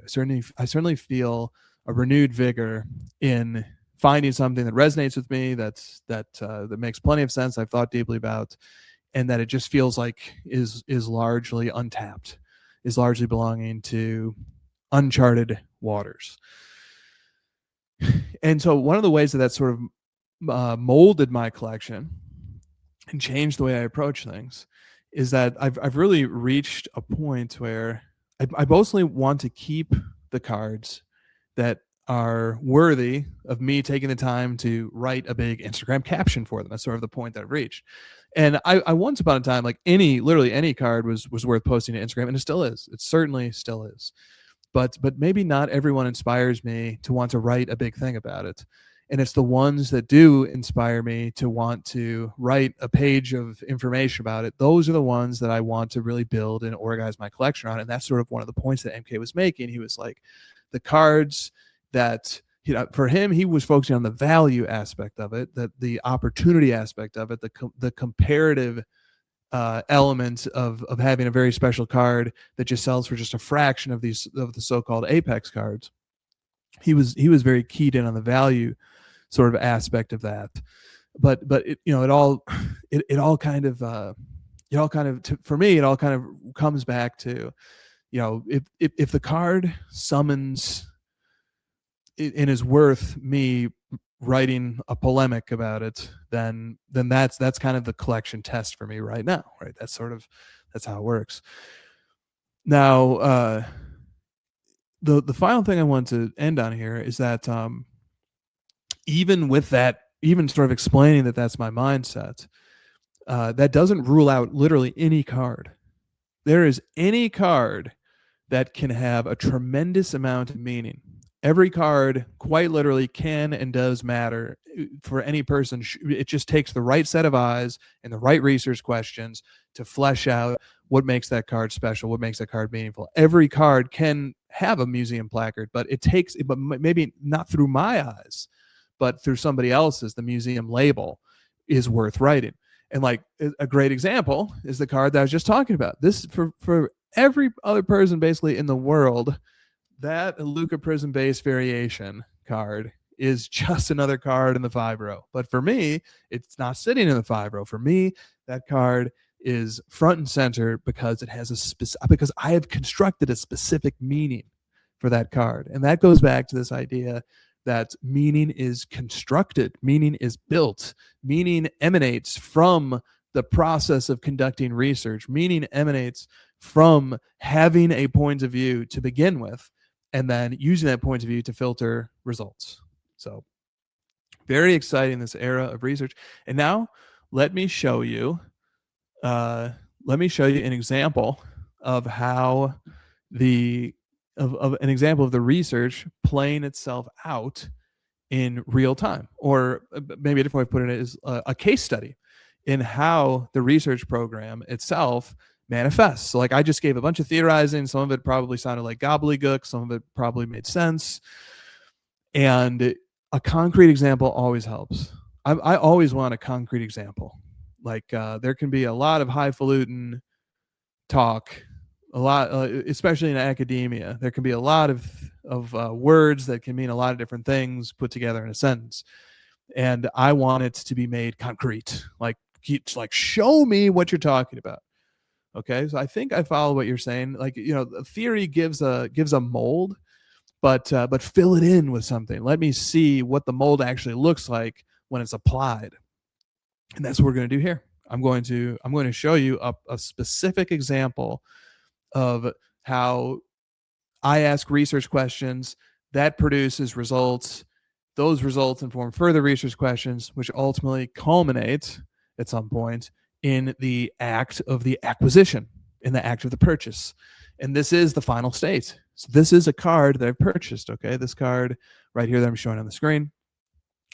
I certainly feel a renewed vigor in finding something that resonates with me, that makes plenty of sense, I've thought deeply about, and that it just feels like is largely untapped, is largely belonging to uncharted waters. And so one of the ways that sort of molded my collection and changed the way I approach things is that I've really reached a point where I mostly want to keep the cards that are worthy of me taking the time to write a big Instagram caption for them. That's sort of the point that I've reached. And I once upon a time, like, literally any card was worth posting to Instagram, and it still is. It certainly still is. But maybe not everyone inspires me to want to write a big thing about it. And it's the ones that do inspire me to want to write a page of information about it. Those are the ones that I want to really build and organize my collection on. And that's sort of one of the points that MK was making. He was like, the cards that, for him, he was focusing on the value aspect of it, that the opportunity aspect of it, the comparative element of having a very special card that just sells for just a fraction of the so-called Apex cards. He was very keyed in on the value sort of aspect of that, but it all kind of for me, it all kind of comes back to, if the card summons and is worth me writing a polemic about it, then that's kind of the collection test for me right now, right? That's how it works. Now, the final thing I want to end on here is that even sort of explaining that that's my mindset, that doesn't rule out literally any card. There is any card that can have a tremendous amount of meaning. Every card quite literally can and does matter for any person. It just takes the right set of eyes and the right research questions to flesh out what makes that card special, what makes that card meaningful. Every card can have a museum placard, but maybe not through my eyes, but through somebody else's. The museum label is worth writing. And like a great example is the card that I was just talking about. This, for every other person basically in the world, that Luca Prism Base variation card is just another card in the 5-row. But for me, it's not sitting in the 5-row. For me, that card is front and center because it has because I have constructed a specific meaning for that card. And that goes back to this idea that meaning is constructed, meaning is built, meaning emanates from the process of conducting research, meaning emanates from having a point of view to begin with, and then using that point of view to filter results. So very exciting, this era of research. And now let me show you an example of how an example of the research playing itself out in real time, or maybe a different way of putting it is a case study in how the research program itself manifests. So like I just gave a bunch of theorizing. Some of it probably sounded like gobbledygook. Some of it probably made sense. And a concrete example always helps. I always want a concrete example. Like there can be a lot of highfalutin talk, a lot, especially in academia. There can be a lot of words that can mean a lot of different things put together in a sentence. And I want it to be made concrete. Like show me what you're talking about. Okay, so I think I follow what you're saying. Like, you know, theory gives a mold, but fill it in with something. Let me see what the mold actually looks like when it's applied. And that's what we're going to do here. I'm going to show you a specific example of how I ask research questions that produces results. Those results inform further research questions, which ultimately culminate at some point in the act of the acquisition, in the act of the purchase. And this is the final state. So this is a card that I've purchased, okay? This card right here that I'm showing on the screen.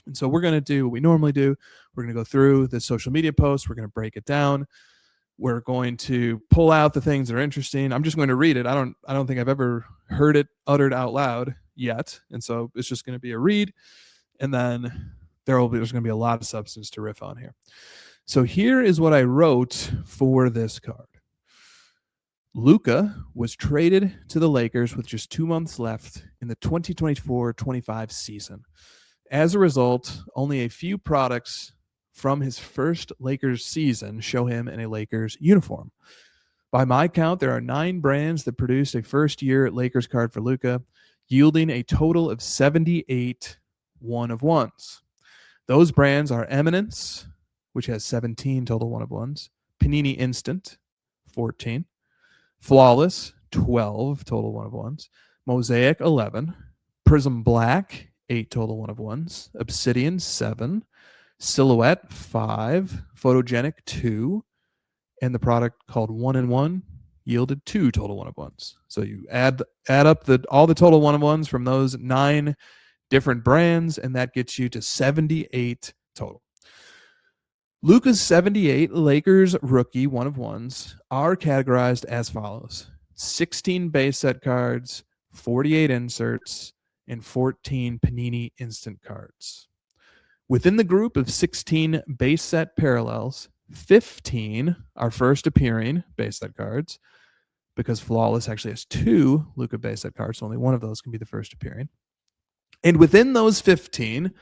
And so we're going to do what we normally do. We're going to go through the social media posts. We're going to break it down. We're going to pull out the things that are interesting. I'm just going to read it. I don't think I've ever heard it uttered out loud yet. And so it's just going to be a read. And then there's going to be a lot of substance to riff on here. So here is what I wrote for this card. Luka was traded to the Lakers with just 2 months left in the 2024-25 season. As a result, only a few products from his first Lakers season show him in a Lakers uniform. By my count, there are 9 brands that produced a first-year Lakers card for Luka, yielding a total of 78 one-of-ones. Those brands are Eminence, which has 17 total one-of-ones, Panini Instant, 14, Flawless, 12 total one-of-ones, Mosaic, 11, Prism Black, 8 total one-of-ones, Obsidian, 7, Silhouette, 5, Photogenic, 2, and the product called 1-in-1 yielded 2 total one-of-ones. So you add up all the total one-of-ones from those 9 different brands, and that gets you to 78 total. Luka's 78 Lakers rookie one-of-ones are categorized as follows: 16 base set cards, 48 inserts, and 14 Panini instant cards. Within the group of 16 base set parallels, 15 are first appearing base set cards, because Flawless actually has 2 Luka base set cards, so only one of those can be the first appearing. And within those 15,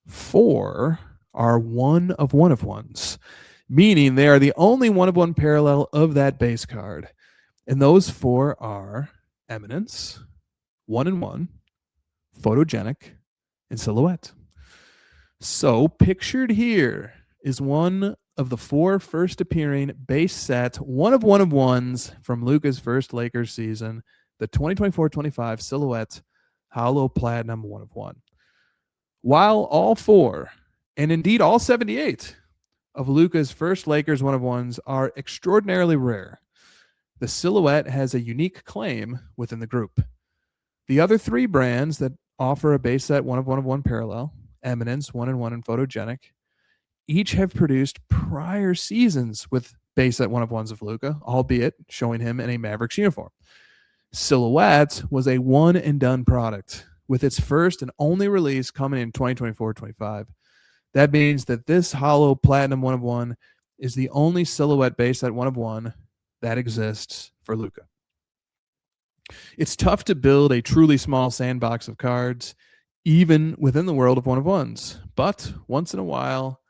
4 are one-of-ones, meaning they are the only one-of-one parallel of that base card. And those 4 are Eminence, 1-in-1, Photogenic, and Silhouette. So pictured here is one of the 4 first appearing base set one-of-ones from Luka's first Lakers season, the 2024-25 Silhouette Holo Platinum 1-of-1. While all 4, and indeed all 78 of Luka's first Lakers one-of-ones are extraordinarily rare, the Silhouette has a unique claim within the group. The other 3 brands that offer a base set one-of-one parallel, Eminence, 1-in-1, and Photogenic, each have produced prior seasons with base set one-of-ones of Luka, albeit showing him in a Mavericks uniform. Silhouette was a one-and-done product, with its first and only release coming in 2024-25. That means that this Holo Platinum 1-of-1 is the only Silhouette base set 1-of-1 that exists for Luka. It's tough to build a truly small sandbox of cards, even within the world of 1-of-1s. But once in a while,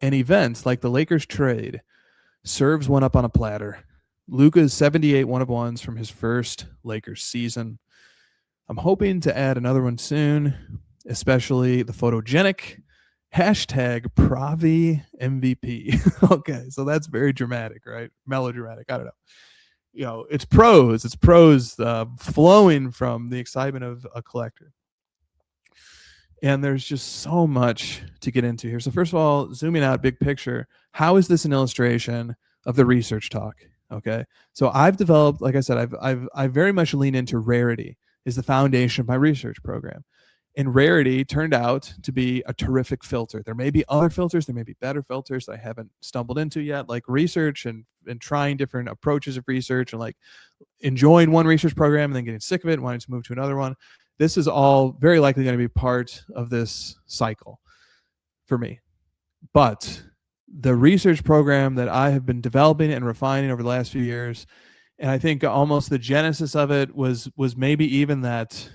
an event like the Lakers trade serves one up on a platter. Luka's 78 1-of-1s from his first Lakers season. I'm hoping to add another one soon, especially the photogenic hashtag Pravi MVP. Okay, so that's very dramatic, right? Melodramatic. I don't know. It's prose. It's prose flowing from the excitement of a collector. And there's just so much to get into here. So first of all, zooming out, big picture, how is this an illustration of the research talk? Okay, so I've developed, like I said, I very much lean into Rarity is the foundation of my research program. And Rarity turned out to be a terrific filter. There may be other filters, there may be better filters that I haven't stumbled into yet, like research and trying different approaches of research and like enjoying one research program and then getting sick of it and wanting to move to another one. This is all very likely going to be part of this cycle for me. But the research program that I have been developing and refining over the last few years, and I think almost the genesis of it was maybe even that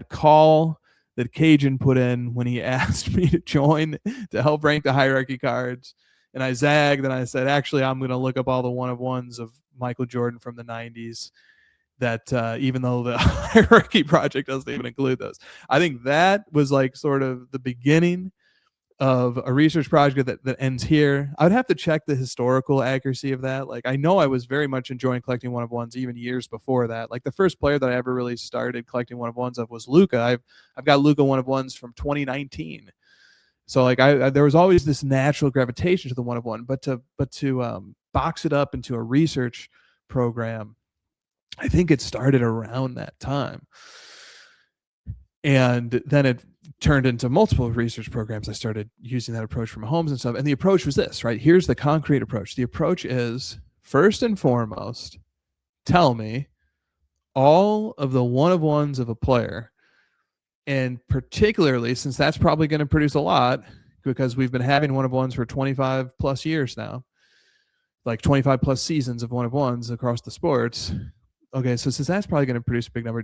call that Cajun put in when he asked me to join to help rank the hierarchy cards. And I zagged and I said, actually, I'm going to look up all the one-of-ones of Michael Jordan from the 90s. That even though the hierarchy project doesn't even include those. I think that was like sort of the beginning of a research project that ends here. I would have to check the historical accuracy of that. Like, I know I was very much enjoying collecting one-of-ones even years before that. Like, the first player that I ever really started collecting one-of-ones of was Luca. I've got Luca one-of-ones from 2019. So like there was always this natural gravitation to the one-of-one, but to box it up into a research program, I think it started around that time. And then it turned into multiple research programs. I started using that approach from homes and stuff. And the approach was this, right? Here's the concrete approach. The approach is, first and foremost, tell me all of the one-of-ones of a player. And particularly, since that's probably going to produce a lot, because we've been having one-of-ones for 25 plus years now, like 25 plus seasons of one-of-ones across the sports. Okay, so since that's probably going to produce a big number,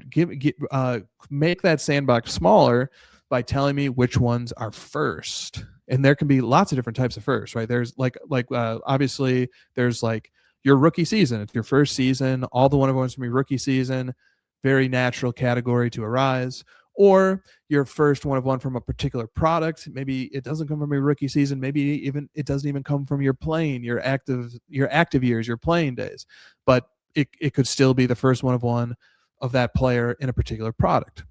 make that sandbox smaller by telling me which ones are first. And there can be lots of different types of first, right? There's obviously there's like your rookie season. It's your first season. All the one-of-ones from your rookie season, very natural category to arise. Or your first one-of-one from a particular product. Maybe it doesn't come from your rookie season. Maybe even it doesn't even come from your active years, your playing days. But it could still be the first one-of-one of that player in a particular product.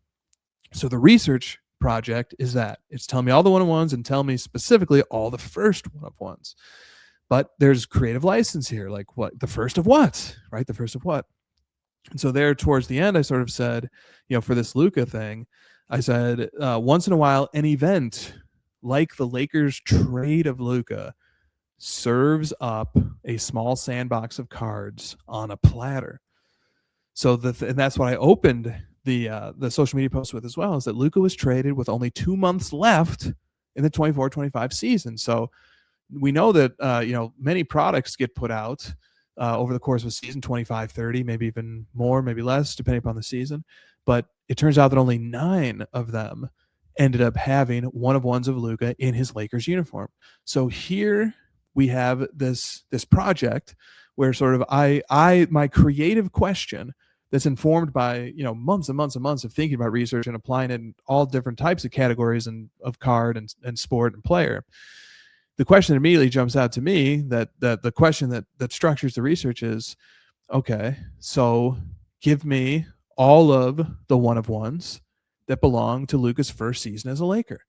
So the research project is that. It's tell me all the one-of-ones and tell me specifically all the first one-of-ones. But there's creative license here, like what? The first of what, right? The first of what? And so there towards the end, I sort of said, for this Luca thing, I said, once in a while, an event like the Lakers trade of Luca serves up a small sandbox of cards on a platter. So and that's what I opened the social media post with as well, is that Luka was traded with only 2 months left in the 24-25 season. So we know that many products get put out over the course of a season, 25, 30, maybe even more, maybe less, depending upon the season. But it turns out that only 9 of them ended up having one-of-ones of Luka in his Lakers uniform. So here we have this project where sort of my creative question that's informed by months and months and months of thinking about research and applying it in all different types of categories and of card and sport and player. The question that immediately jumps out to me, that the question that structures the research is, okay, so give me all of the one-of-ones that belong to Luka's first season as a Laker,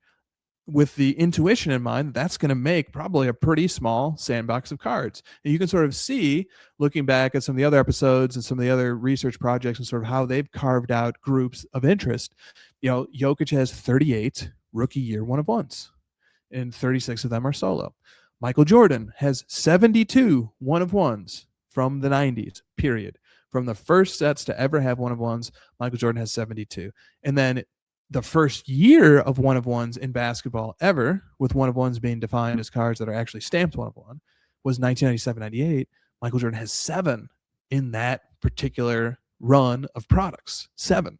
with the intuition in mind that's going to make probably a pretty small sandbox of cards. And you can sort of see, looking back at some of the other episodes and some of the other research projects and sort of how they've carved out groups of interest. Jokic has 38 rookie year one-of-ones, and 36 of them are solo. Michael Jordan has 72 one-of-ones from the 90s, period. From the first sets to ever have one-of-ones, Michael Jordan has 72. And then the first year of one-of-ones in basketball ever, with one-of-ones being defined as cards that are actually stamped one-of-one, was 1997-98. Michael Jordan has 7 in that particular run of products. 7.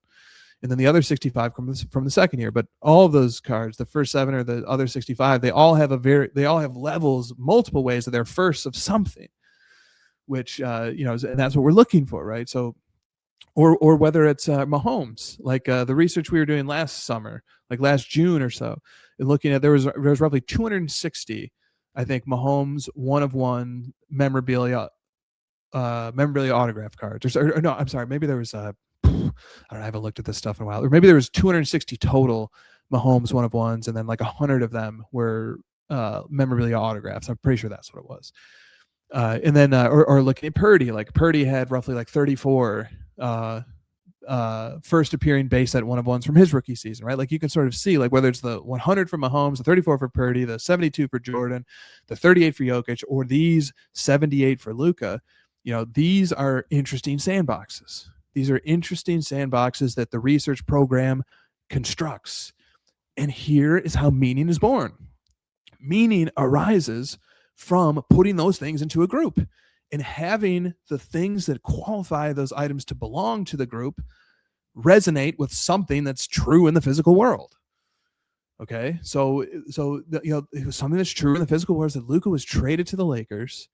And then the other 65 from the second year. But all of those cards, the first 7 or the other 65, they all have levels, multiple ways that they're first of something, which and that's what we're looking for, right? So or whether it's Mahomes, like the research we were doing last summer, like last June or so, and looking at there was roughly 260, I think, Mahomes one-of-one memorabilia autograph cards. Or no, I'm sorry, maybe there was I don't know, I haven't looked at this stuff in a while. Or maybe there was 260 total Mahomes one-of-ones, and then like 100 of them were memorabilia autographs. I'm pretty sure that's what it was. And then or looking at Purdy, like Purdy had roughly like 34 first appearing base set one-of-ones from his rookie season, right? Like you can sort of see like whether it's the 100 for Mahomes, the 34 for Purdy, the 72 for Jordan, the 38 for Jokic, or these 78 for Luca. You know, these are interesting sandboxes. These are interesting sandboxes that the research program constructs. And here is how meaning is born. Meaning arises from putting those things into a group and having the things that qualify those items to belong to the group resonate with something that's true in the physical world. Okay, so you know, it was something that's true in the physical world, is that Luka was traded to the Lakers,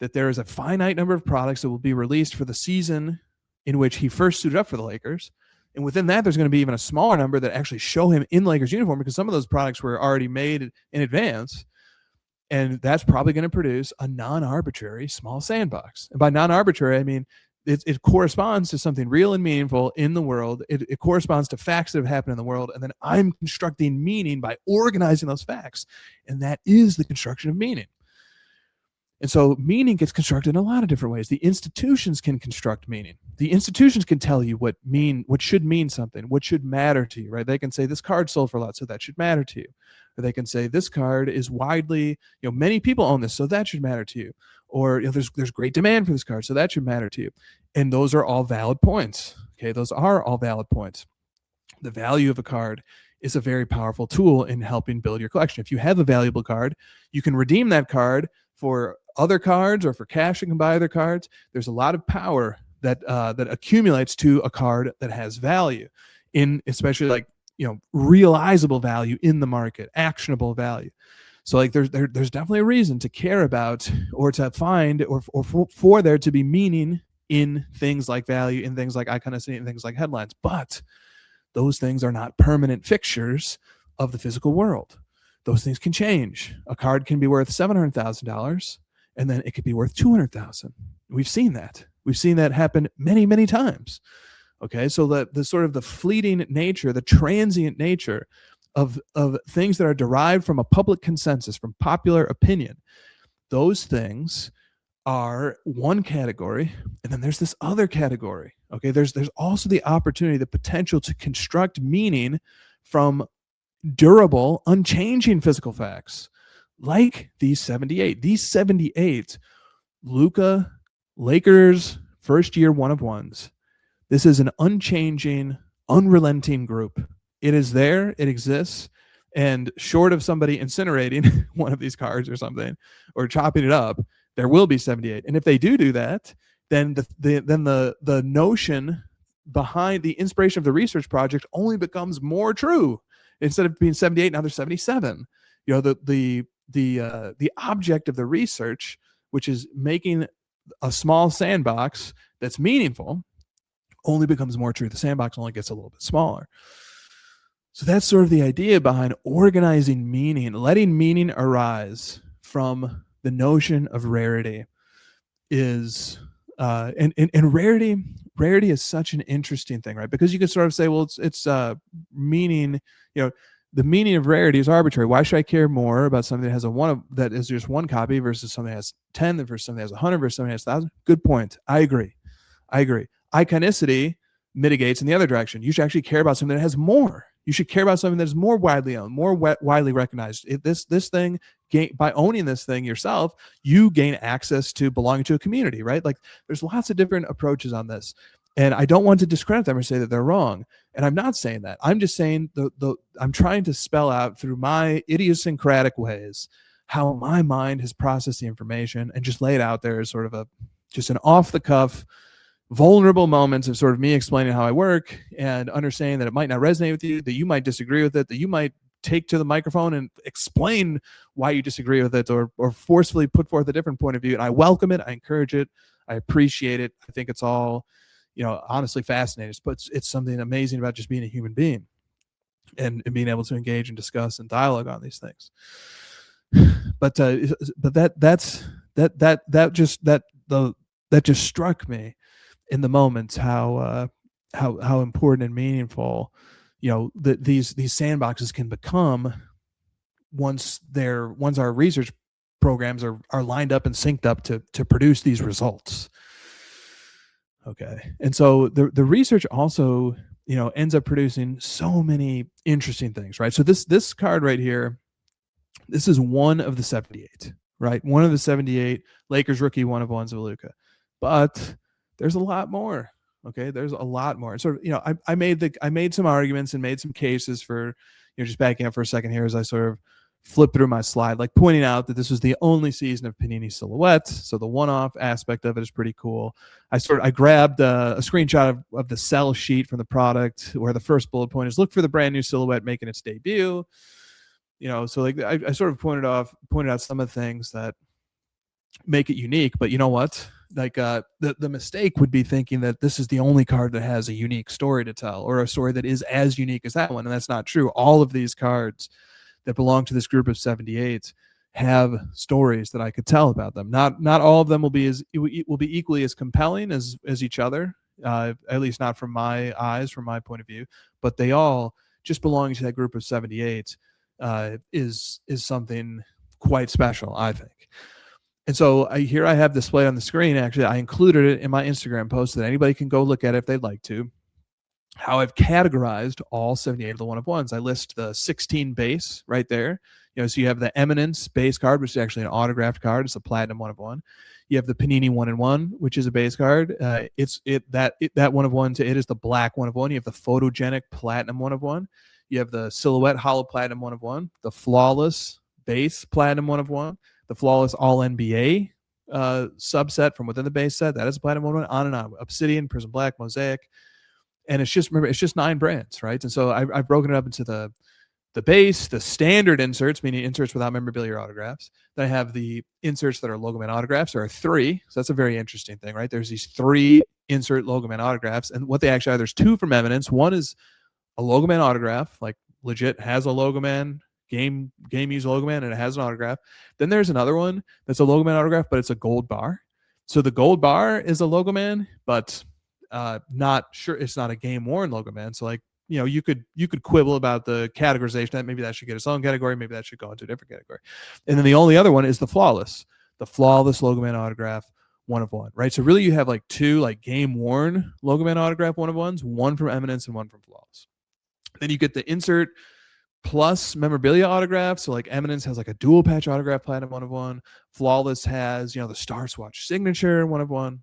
that there is a finite number of products that will be released for the season in which he first suited up for the Lakers. And within that, there's going to be even a smaller number that actually show him in Lakers uniform, because some of those products were already made in advance. And that's probably going to produce a non-arbitrary small sandbox. And by non-arbitrary, I mean it corresponds to something real and meaningful in the world. It corresponds to facts that have happened in the world. And then I'm constructing meaning by organizing those facts. And that is the construction of meaning. And so meaning gets constructed in a lot of different ways. The institutions can construct meaning. The institutions can tell you what should mean something, what should matter to you, right? They can say this card sold for a lot, so that should matter to you. Or they can say this card is widely, you know, many people own this, so that should matter to you. Or, you know, there's great demand for this card, so that should matter to you. And those are all valid points. Okay, those are all valid points. The value of a card is a very powerful tool in helping build your collection. If you have a valuable card, you can redeem that card for other cards or for cash you can buy other cards. There's a lot of power that accumulates to a card that has value, in especially like, you know, realizable value in the market, actionable value. So like there's definitely a reason to care about or to find or for there to be meaning in things like value, in things like iconicity, and things like headlines. But those things are not permanent fixtures of the physical world. Those things can change. A card can be worth $700,000 and then it could be worth $200,000. We've seen that. We've seen that happen many, many times. Okay, so the sort of the fleeting nature, the transient nature of things that are derived from a public consensus, from popular opinion, those things are one category. And then there's this other category. Okay, there's also the opportunity, the potential to construct meaning from durable, unchanging physical facts, like these 78. These 78 Luka Lakers first year one-of-ones. This is an unchanging, unrelenting group. It is there, it exists, and short of somebody incinerating one of these cards or something, or chopping it up, there will be 78. And if they do that, then the notion behind the inspiration of the research project only becomes more true. Instead of being 78, now there's 77. You know, the object of the research, which is making a small sandbox that's meaningful, only becomes more true. The sandbox only gets a little bit smaller. So that's sort of the idea behind organizing meaning, letting meaning arise from the notion of rarity. Is and rarity is such an interesting thing, right? Because you can sort of say, well, it's meaning, you know, the meaning of rarity is arbitrary. Why should I care more about something that has that is just one copy versus something that has 10, versus something that has 100, versus something that has 1,000? Good point. I agree. Iconicity mitigates in the other direction. You should actually care about something that has more. You should care about something that is more widely owned, more widely recognized. This thing, by owning this thing yourself, you gain access to belonging to a community, right? Like there's lots of different approaches on this. And I don't want to discredit them or say that they're wrong. And I'm not saying that. I'm just saying I'm trying to spell out through my idiosyncratic ways how my mind has processed the information and just lay it out there as sort of just an off-the-cuff, vulnerable moments of sort of me explaining how I work and understanding that it might not resonate with you, that you might disagree with it, that you might take to the microphone and explain why you disagree with it, or forcefully put forth a different point of view. And I welcome it. I encourage it. I appreciate it. I think it's all, honestly fascinating. But it's something amazing about just being a human being and being able to engage and discuss and dialogue on these things. But that just struck me in the moment how important and meaningful these sandboxes can become once our research programs are lined up and synced up to produce these results. Okay. And so the research also, ends up producing so many interesting things, right? So this card right here, this is one of the 78, right? One of the 78 Lakers rookie one of ones of Luka. But there's a lot more. Okay. There's a lot more. And sort of, I made some arguments and made some cases for, just backing up for a second here as I sort of flip through my slide, like pointing out that this was the only season of Panini Silhouette. So the one-off aspect of it is pretty cool. I grabbed a screenshot of the sell sheet from the product where the first bullet point is look for the brand new Silhouette making its debut. So like I sort of pointed out some of the things that make it unique, but you know what? Like the mistake would be thinking that this is the only card that has a unique story to tell or a story that is as unique as that one. And that's not true. All of these cards that belong to this group of 78 have stories that I could tell about them. Not all of them will be equally as compelling as each other, at least not from my eyes, from my point of view. But they all, just belonging to that group of 78, is something quite special, I think. And so here I have display on the screen. Actually, I included it in my Instagram post so that anybody can go look at it if they'd like to. How I've categorized all 78 of the one of ones. I list the 16 base right there. So you have the Eminence base card, which is actually an autographed card. It's a platinum one of one. You have the Panini 1-in-1, which is a base card. That one of one to it is the black one of one. You have the photogenic platinum one of one. You have the Silhouette Holo Platinum one of one. The flawless base platinum one of one. The flawless All NBA subset from within the base set. That is a platinum one of one. On and on. Obsidian, Prism Black, Mosaic. And it's just 9 brands, right? And so I've broken it up into the base, the standard inserts, meaning inserts without memorabilia or autographs. Then I have the inserts that are logo man autographs. There are 3. So that's a very interesting thing, right? There's these 3 insert logo man autographs. And what they actually are, there's 2 from Eminence. One is a logo man autograph, like legit has a logo man, game use logo man, and it has an autograph. Then there's another one that's a logo man autograph, but it's a gold bar. So the gold bar is a logo man, but not sure it's not a game worn logo man. So like, you could quibble about the categorization that maybe that should get its own category, maybe that should go into a different category. And then the only other one is the flawless logo man autograph one of one, right? So really you have like 2 like game worn logo man autograph one of ones, one from Eminence and one from flawless. Then you get the insert plus memorabilia autograph. So like Eminence has like a dual patch autograph platinum one of one. Flawless has, the Star Swatch signature one of one.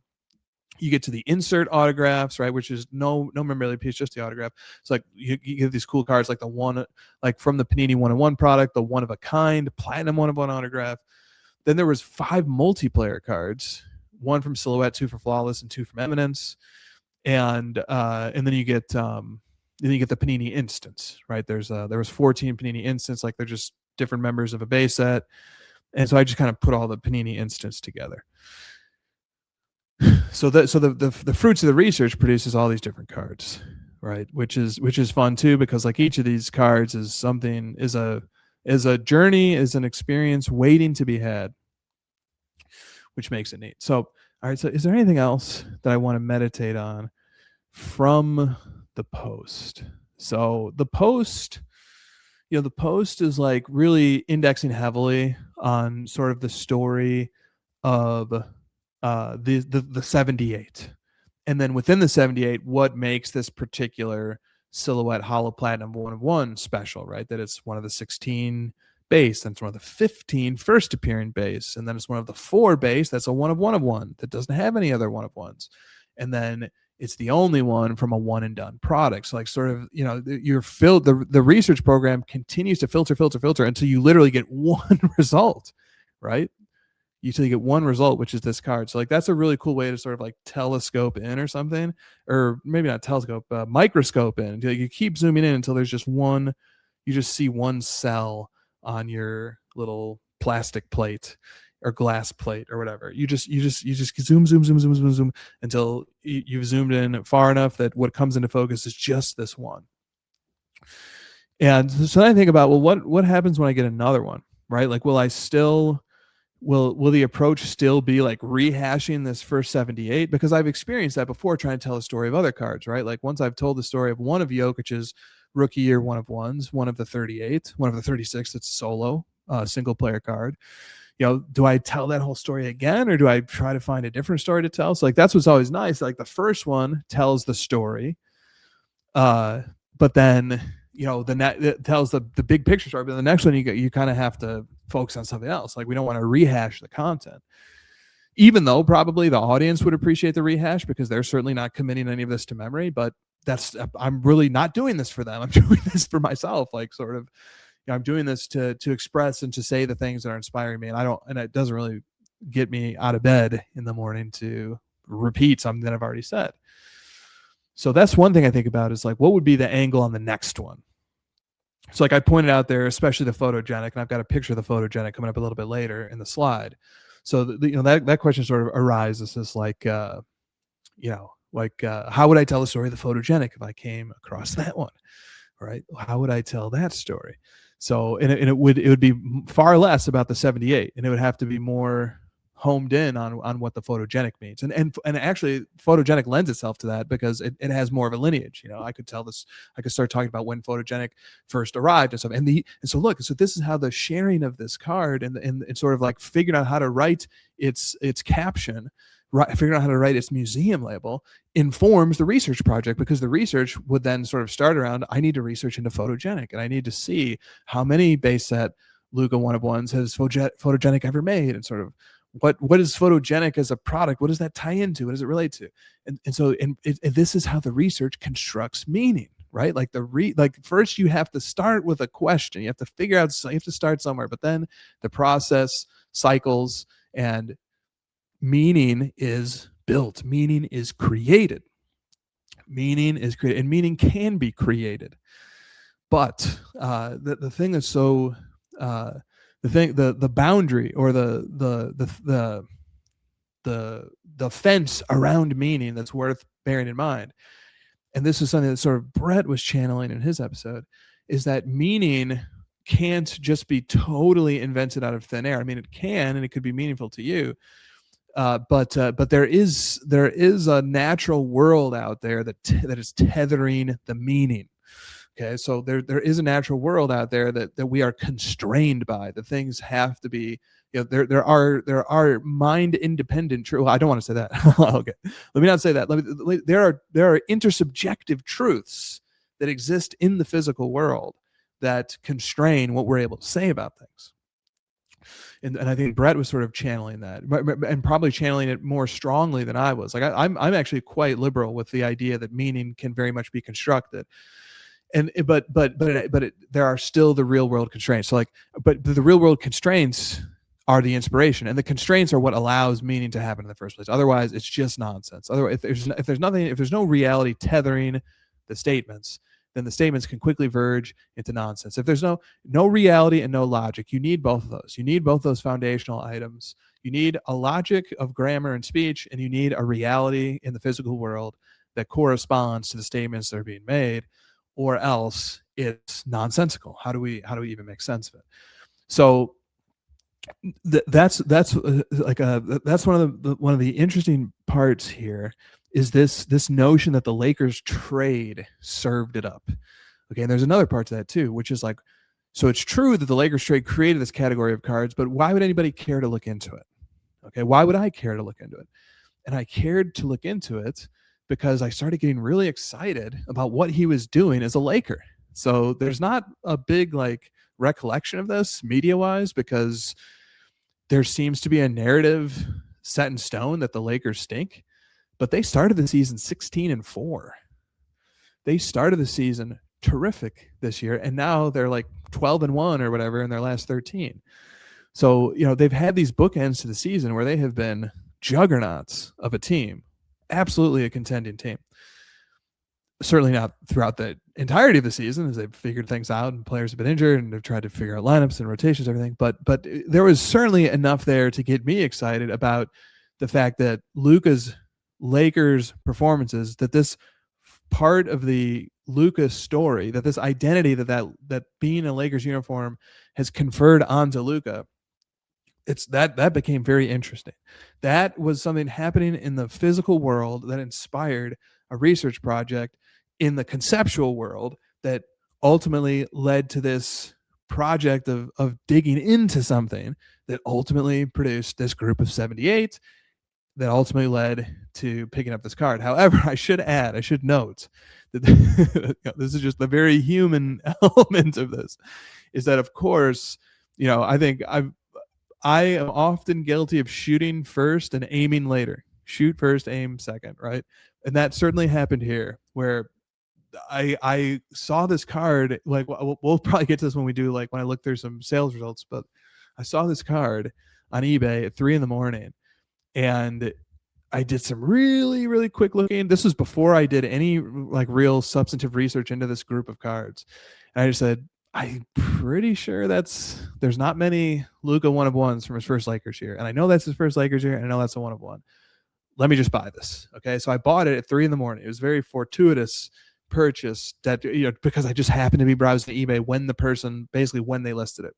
You get to the insert autographs, right, which is no memorabilia piece, just the autograph. It's like you get these cool cards like the one, like from the Panini 1-in-1 product, the one of a kind platinum one of one autograph. Then there was 5 multiplayer cards, 1 from Silhouette, 2 from Flawless, and 2 from Eminence, and then you get the Panini Instants, right? There was 14 Panini Instants, like they're just different members of a base set, and so I just kind of put all the Panini Instants together. So the fruits of the research produces all these different cards, right? Which is fun too, because like each of these cards is a journey, is an experience waiting to be had, which makes it neat. So all right, so is there anything else that I want to meditate on from the post? So the post is like really indexing heavily on sort of the story of the 78, and then within the 78, what makes this particular Silhouette Holo Platinum one of one special, right? That it's one of the 16 base, and it's one of the 15 first appearing base, and then it's one of the 4 base that's a one of one that doesn't have any other one of ones, and then it's the only one from a one and done product. So like sort of, you're filled, the research program continues to filter until you literally get one result, right? Until you get one result, which is this card. So like that's a really cool way to sort of like telescope in or something, or maybe not telescope, microscope in. You keep zooming in until there's just one, you just see one cell on your little plastic plate, or glass plate or whatever. You just zoom until you've zoomed in far enough that what comes into focus is just this one. And so then I think about, well, what happens when I get another one, right? Like, will the approach still be like rehashing this first 78? Because I've experienced that before trying to tell the story of other cards, right? Like once I've told the story of one of Jokic's rookie year one of ones, one of the 38, one of the 36, it's solo, single player card. Do I tell that whole story again, or do I try to find a different story to tell? So like, that's what's always nice. Like the first one tells the story, but then, it tells the big picture story, but the next one you kind of have to focus on something else. Like we don't want to rehash the content, even though probably the audience would appreciate the rehash because they're certainly not committing any of this to memory. But I'm really not doing this for them. I'm doing this for myself. Like sort of, I'm doing this to express and to say the things that are inspiring me. And it doesn't really get me out of bed in the morning to repeat something that I've already said. So that's one thing I think about is like, what would be the angle on the next one? So like I pointed out there, especially the photogenic, and I've got a picture of the photogenic coming up a little bit later in the slide. So that question sort of arises as like, how would I tell the story of the photogenic if I came across that one, right? How would I tell that story? So and it would be far less about the 78, and it would have to be more homed in on what the photogenic means. And actually photogenic lends itself to that because it has more of a lineage. I could start talking about when photogenic first arrived and stuff. So this is how the sharing of this card and sort of like figuring out how to write its caption, figuring out how to write its museum label informs the research project, because the research would then sort of start around, I need to research into photogenic, and I need to see how many base set Luka one of ones has photogenic ever made, and sort of what is photogenic as a product? What does that tie into? What does it relate to? So this is how the research constructs meaning, right? Like first you have to start with a question. You have to figure out, you have to start somewhere, but then the process cycles and meaning is built. Meaning is created. Meaning is created, and meaning can be created. But the thing that's so the boundary or the fence around meaning that's worth bearing in mind, and this is something that sort of Brett was channeling in his episode, is that meaning can't just be totally invented out of thin air. I mean, it can, and it could be meaningful to you, but there is a natural world out there that is tethering the meaning. Okay, so there is a natural world out there that we are constrained by. The things have to be, there are mind independent truth. Well, I don't want to say that. Okay, let me not say that. There are intersubjective truths that exist in the physical world that constrain what we're able to say about things. And I think Brett was sort of channeling that, and probably channeling it more strongly than I was. Like I'm actually quite liberal with the idea that meaning can very much be constructed. But there are still the real world constraints. So but the real world constraints are the inspiration, and the constraints are what allows meaning to happen in the first place. Otherwise, it's just nonsense. Otherwise, if there's no reality tethering the statements, then the statements can quickly verge into nonsense. If there's no reality and no logic, you need both of those. You need both those foundational items. You need a logic of grammar and speech, and you need a reality in the physical world that corresponds to the statements that are being made, or else it's nonsensical. How do we even make sense of it? So that's one of the interesting parts here is this notion that the Lakers trade served it up. Okay, and there's another part to that too, which is like, so it's true that the Lakers trade created this category of cards, but why would anybody care to look into it? Okay, why would I care to look into it? And I cared to look into it because I started getting really excited about what he was doing as a Laker. So there's not a big recollection of this media-wise, because there seems to be a narrative set in stone that the Lakers stink, but they started the season 16-4. They started the season terrific this year, and now they're 12-1 or whatever in their last 13. So, they've had these bookends to the season where they have been juggernauts of a team. Absolutely a contending team. Certainly not throughout the entirety of the season as they've figured things out and players have been injured and they've tried to figure out lineups and rotations, everything. But there was certainly enough there to get me excited about the fact that Luka's Lakers performances, that this part of the Luka story, that this identity that being a Lakers uniform has conferred onto Luka, it's that became very interesting. That was something happening in the physical world that inspired a research project in the conceptual world that ultimately led to this project of digging into something that ultimately produced this group of 78 that ultimately led to picking up this card. However, I should note that this is just the very human element of this, is that, of course, I think I am often guilty of shooting first and aiming later. Shoot first, aim second, right? And that certainly happened here, where I saw this card. Like, we'll probably get to this when we do, like, when I look through some sales results, but I saw this card on eBay at 3 a.m, and I did some really, really quick looking. This was before I did any like real substantive research into this group of cards. And I just said, I'm pretty sure there's not many Luka 1-of-1s from his first Lakers year. And I know that's his first Lakers year, and I know that's a 1-of-1. Let me just buy this. Okay. So I bought it at 3 a.m. It was a very fortuitous purchase that, because I just happened to be browsing eBay when when they listed it.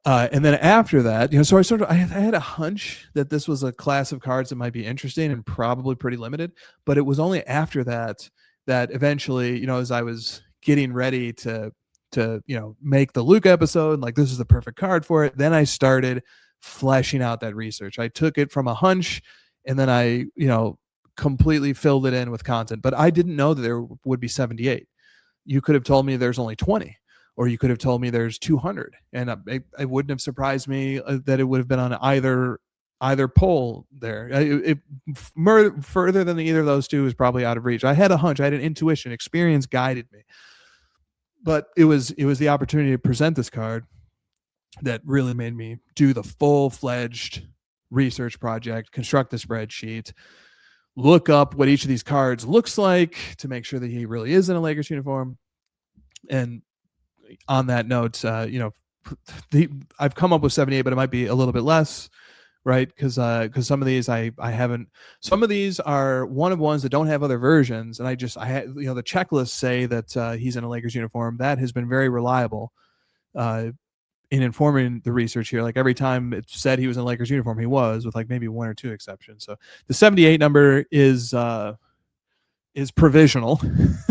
And then after that, so I had a hunch that this was a class of cards that might be interesting and probably pretty limited. But it was only after that eventually, as I was getting ready to make the Luka episode, like, this is the perfect card for it, then I started fleshing out that research. I took it from a hunch, and then I completely filled it in with content. But I didn't know that there would be 78. You could have told me there's only 20. Or you could have told me there's 200, and it wouldn't have surprised me that it would have been on either poll there. Further than either of those two is probably out of reach. I had a hunch, I had an intuition, experience guided me, but it was the opportunity to present this card that really made me do the full-fledged research project, construct the spreadsheet, look up what each of these cards looks like to make sure that he really is in a Lakers uniform. And on that note, I've come up with 78, but it might be a little bit less, right? Because some of these I haven't. Some of these are 1-of-1s that don't have other versions, and I had the checklists say that he's in a Lakers uniform. That has been very reliable in informing the research here. Like, every time it said he was in a Lakers uniform, he was, with like maybe 1 or 2 exceptions. So the 78 number is provisional.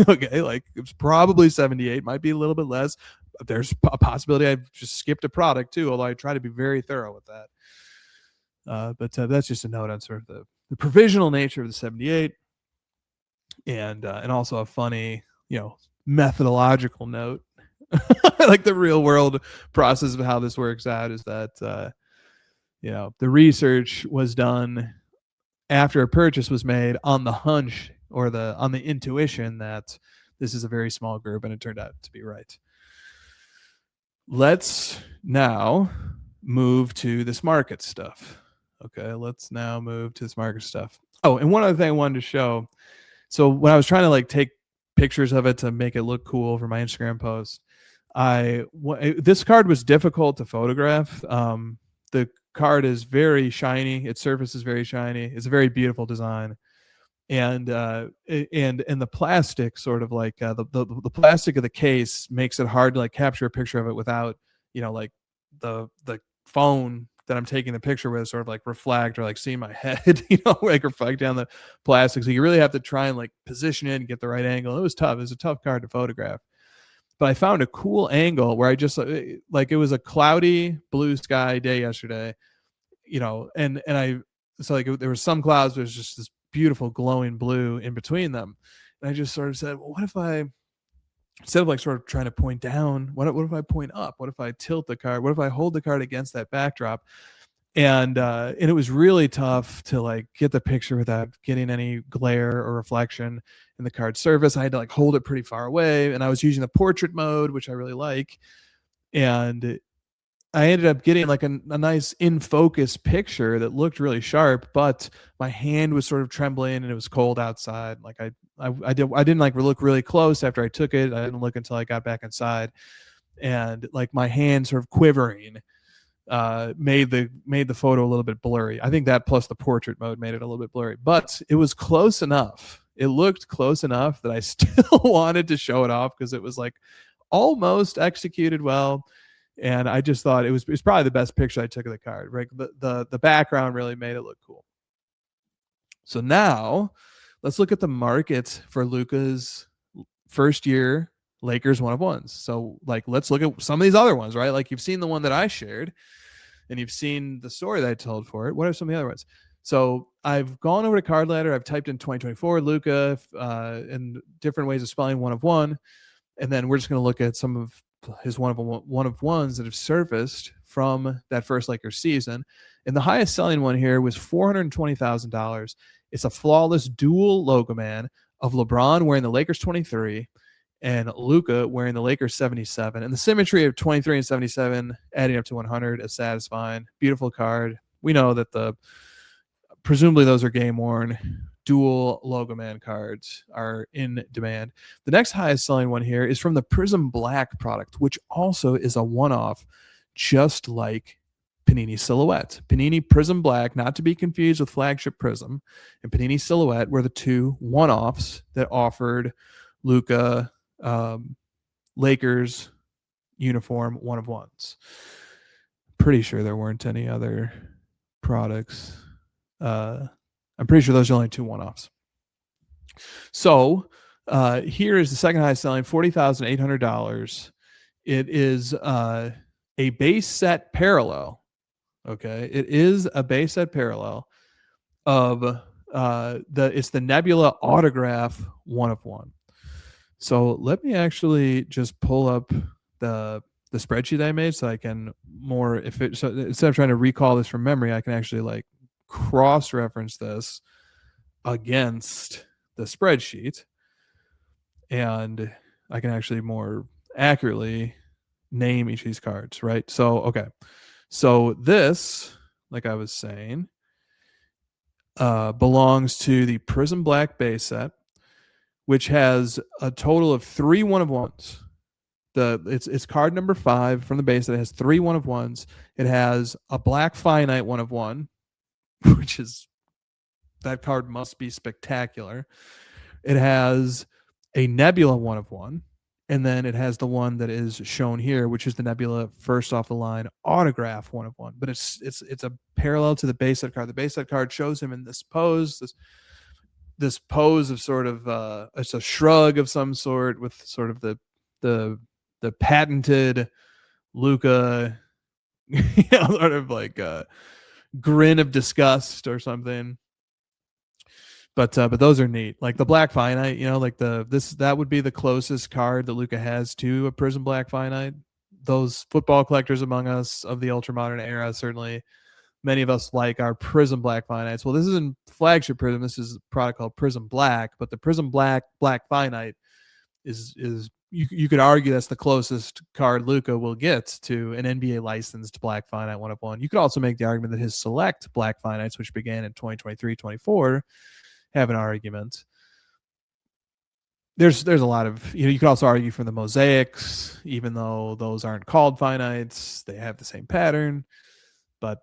Okay, like, it's probably 78, might be a little bit less. There's a possibility I've just skipped a product too, although I try to be very thorough with that. But that's just a note on sort of the provisional nature of the 78, and also a funny methodological note. Like, the real world process of how this works out is that the research was done after a purchase was made on the hunch or on the intuition that this is a very small group, and it turned out to be right. Let's now move to this market stuff. Okay, let's now move to this market stuff. Oh, and one other thing I wanted to show. So when I was trying to like take pictures of it to make it look cool for my Instagram post, this card was difficult to photograph. The card is very shiny. Its surface is very shiny. It's a very beautiful design. And the plastic, sort of like the plastic of the case, makes it hard to like capture a picture of it without like the phone that I'm taking the picture with sort of like reflect or like see my head, like reflect down the plastic. So you really have to try and like position it and get the right angle. It was tough. It was a tough card to photograph. But I found a cool angle where I just like, it was a cloudy blue sky day yesterday, and so like there was some clouds, but it was just this beautiful glowing blue in between them. And I just sort of said, well, what if I, instead of like sort of trying to point down, what if I point up? What if I tilt the card? What if I hold the card against that backdrop? And it was really tough to like get the picture without getting any glare or reflection in the card surface. I had to like hold it pretty far away, and I was using the portrait mode, which I really like. And I ended up getting like a nice in focus picture that looked really sharp, but my hand was sort of trembling and it was cold outside. Like I didn't like look really close after I took it. I didn't look until I got back inside, and like my hand sort of quivering made the photo a little bit blurry. I think that plus the portrait mode made it a little bit blurry, but it was close enough. It looked close enough that I still wanted to show it off because it was like almost executed well. And I just thought it was probably the best picture I took of the card. Right, the background really made it look cool. So now let's look at the market for Luka's first year Lakers 1-of-1s. So like let's look at some of these other ones, right? Like you've seen the one that I shared and you've seen the story that I told for it. What are some of the other ones? So I've gone over to Card Ladder. I've typed in 2024 Luka and different ways of spelling 1-of-1. And then we're just going to look at some of his 1-of-1s that have surfaced from that first Lakers season. And the highest selling one here was $420,000. It's a flawless dual logo man of LeBron wearing the Lakers 23 and Luka wearing the Lakers 77. And the symmetry of 23 and 77 adding up to 100 is satisfying. Beautiful card. We know that presumably those are game worn. Dual logo man cards are in demand. The next highest selling one here is from the Prism Black product, which also is a one-off, just like Panini Silhouette. Panini Prism Black, not to be confused with Flagship Prism, and Panini Silhouette were the two one-offs that offered Luka Lakers uniform 1-of-1s. Pretty sure there weren't any other products. I'm pretty sure those are only two one-offs. So here is the second highest selling, $40,800. It is a base set parallel. Okay, it is a base set parallel of it's the Nebula autograph 1-of-1. So let me actually just pull up the spreadsheet I made so I can so instead of trying to recall this from memory, I can actually like cross-reference this against the spreadsheet, and I can actually more accurately name each of these cards, right? So, okay. So this, like I was saying, belongs to the Prism Black base set, which has a total of 3 1-of-1s. It's card number 5 from the base set. It has 3 1-of-1s. It has a black finite 1-of-1, which is, that card must be spectacular. It has a Nebula 1-of-1, and then it has the one that is shown here, which is the Nebula first off the line autograph 1-of-1. But it's a parallel to the base set card. The base set card shows him in this pose, this pose of sort of it's a shrug of some sort with sort of the patented Luka, sort of like a grin of disgust or something. But those are neat. Like the black finite, like that would be the closest card that Luka has to a Prism Black finite. Those football collectors among us of the ultra modern era, certainly many of us like our Prism Black finites. Well, this isn't Flagship Prism. This is a product called Prism Black, but the Prism Black finite is you could argue that's the closest card Luka will get to an NBA licensed black finite 1-of-1. You could also make the argument that his select black finites, which began in 2023-24, have an argument. There's a lot of, you could also argue for the mosaics, even though those aren't called finites, they have the same pattern, but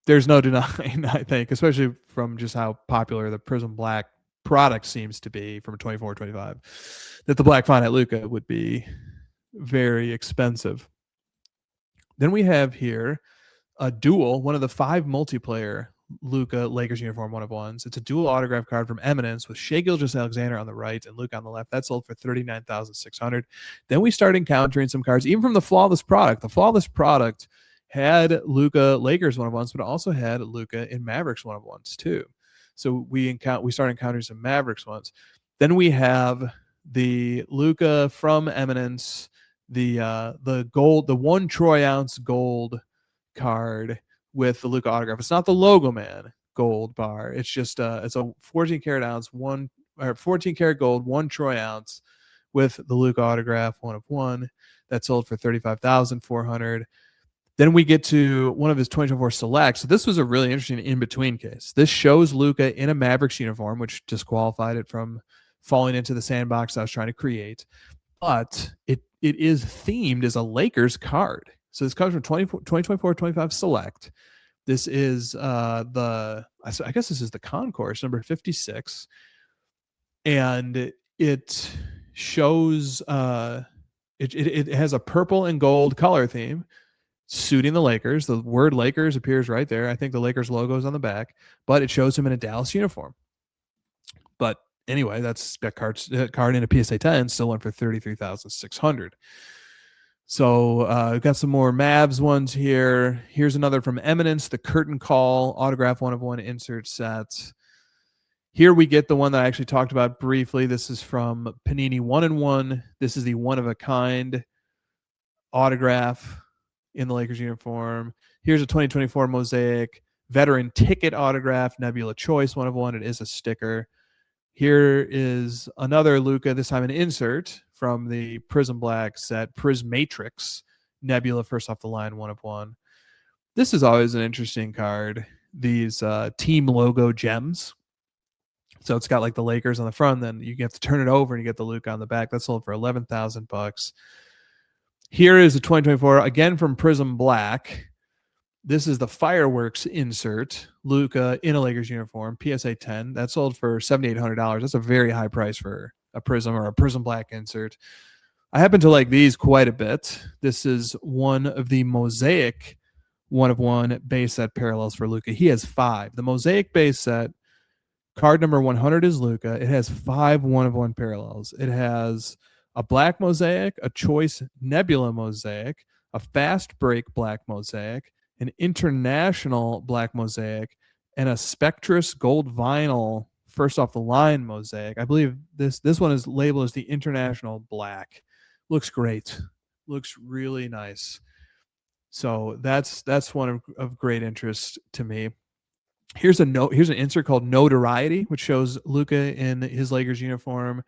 there's no denying, I think, especially from just how popular the Prism Black product seems to be from 24-25, that the black finite Luka would be very expensive. Then we have here a dual, one of the 5 multiplayer Luka Lakers uniform 1-of-1s. It's a dual autograph card from Eminence with Shai Gilgeous-Alexander on the right and Luka on the left. That sold for $39,600. Then we start encountering some cards, even from the Flawless product. The Flawless product had Luka Lakers 1-of-1s, but also had Luka in Mavericks 1-of-1s too. So we start encountering some Mavericks ones. Then we have the Luka from Eminence, the gold, the 1 troy ounce gold card with the Luka autograph. It's not the logo man gold bar. It's just it's a 14 karat ounce, 14 karat gold, 1 troy ounce with the Luka autograph 1-of-1 that sold for $35,400. Then we get to one of his 2024 selects. So this was a really interesting in-between case. This shows Luka in a Mavericks uniform, which disqualified it from falling into the sandbox I was trying to create. But it is themed as a Lakers card. So this comes from 2024-25 Select. This is I guess this is the concourse number 56. And it shows it has a purple and gold color theme suiting the Lakers. The word Lakers appears right there. I think the Lakers logo is on the back, but it shows him in a Dallas uniform. But anyway, that's that card in a PSA 10 still went for $33,600. So we've got some more Mavs ones here. Here's another from Eminence, the Curtain Call autograph 1/1 insert set. Here we get the one that I actually talked about briefly. This is from Panini 1/1. This is the one-of-a-kind autograph in the Lakers uniform. Here's a 2024 Mosaic veteran ticket autograph, Nebula Choice 1/1. It is a sticker. Here is another Luca, this time an insert from the Prism Black set, Prismatrix Nebula first off the line 1/1. This is always an interesting card. These team logo gems. So it's got like the Lakers on the front, then you have to turn it over and you get the Luca on the back. That's sold for $11,000. Here is a 2024, again from Prism Black. This is the Fireworks insert, Luca in a Lakers uniform, PSA 10. That sold for $7,800. That's a very high price for a Prism or a Prism Black insert. I happen to like these quite a bit. This is one of the Mosaic 1/1 base set parallels for Luca. He has 5. The Mosaic base set, card number 100 is Luca. It has 5 1/1 parallels. It has a black Mosaic, a choice Nebula Mosaic, a fast break black Mosaic, an international black Mosaic, and a Spectrus gold vinyl first off the line Mosaic. I believe this one is labeled as the international black. Looks great. Looks really nice. So that's one of great interest to me. Here's an insert called Notoriety, which shows Luca in his Lakers uniform.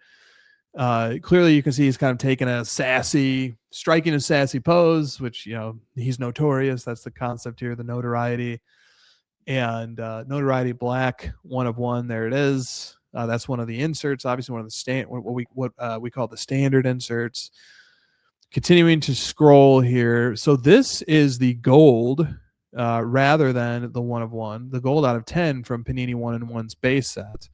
Clearly you can see he's kind of taking striking a sassy pose, which, he's notorious. That's the concept here, the notoriety. And Notoriety Black 1/1. There it is. That's one of the inserts, obviously one of the what we call the standard inserts. Continuing to scroll here. So this is the gold rather than the 1/1. The gold out of 10 from Panini 1/1's base set.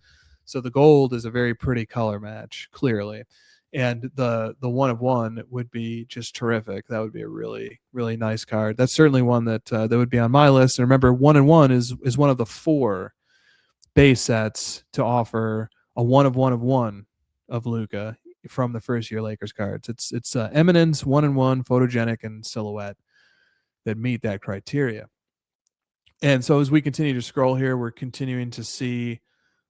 So the gold is a very pretty color match, clearly. And the 1/1 would be just terrific. That would be a really, really nice card. That's certainly one that would be on my list. And remember, 1/1 is one of the 4 base sets to offer a 1/1 of Luca from the first year Lakers cards. It's Eminence, 1/1, Photogenic, and Silhouette that meet that criteria. And so as we continue to scroll here, we're continuing to see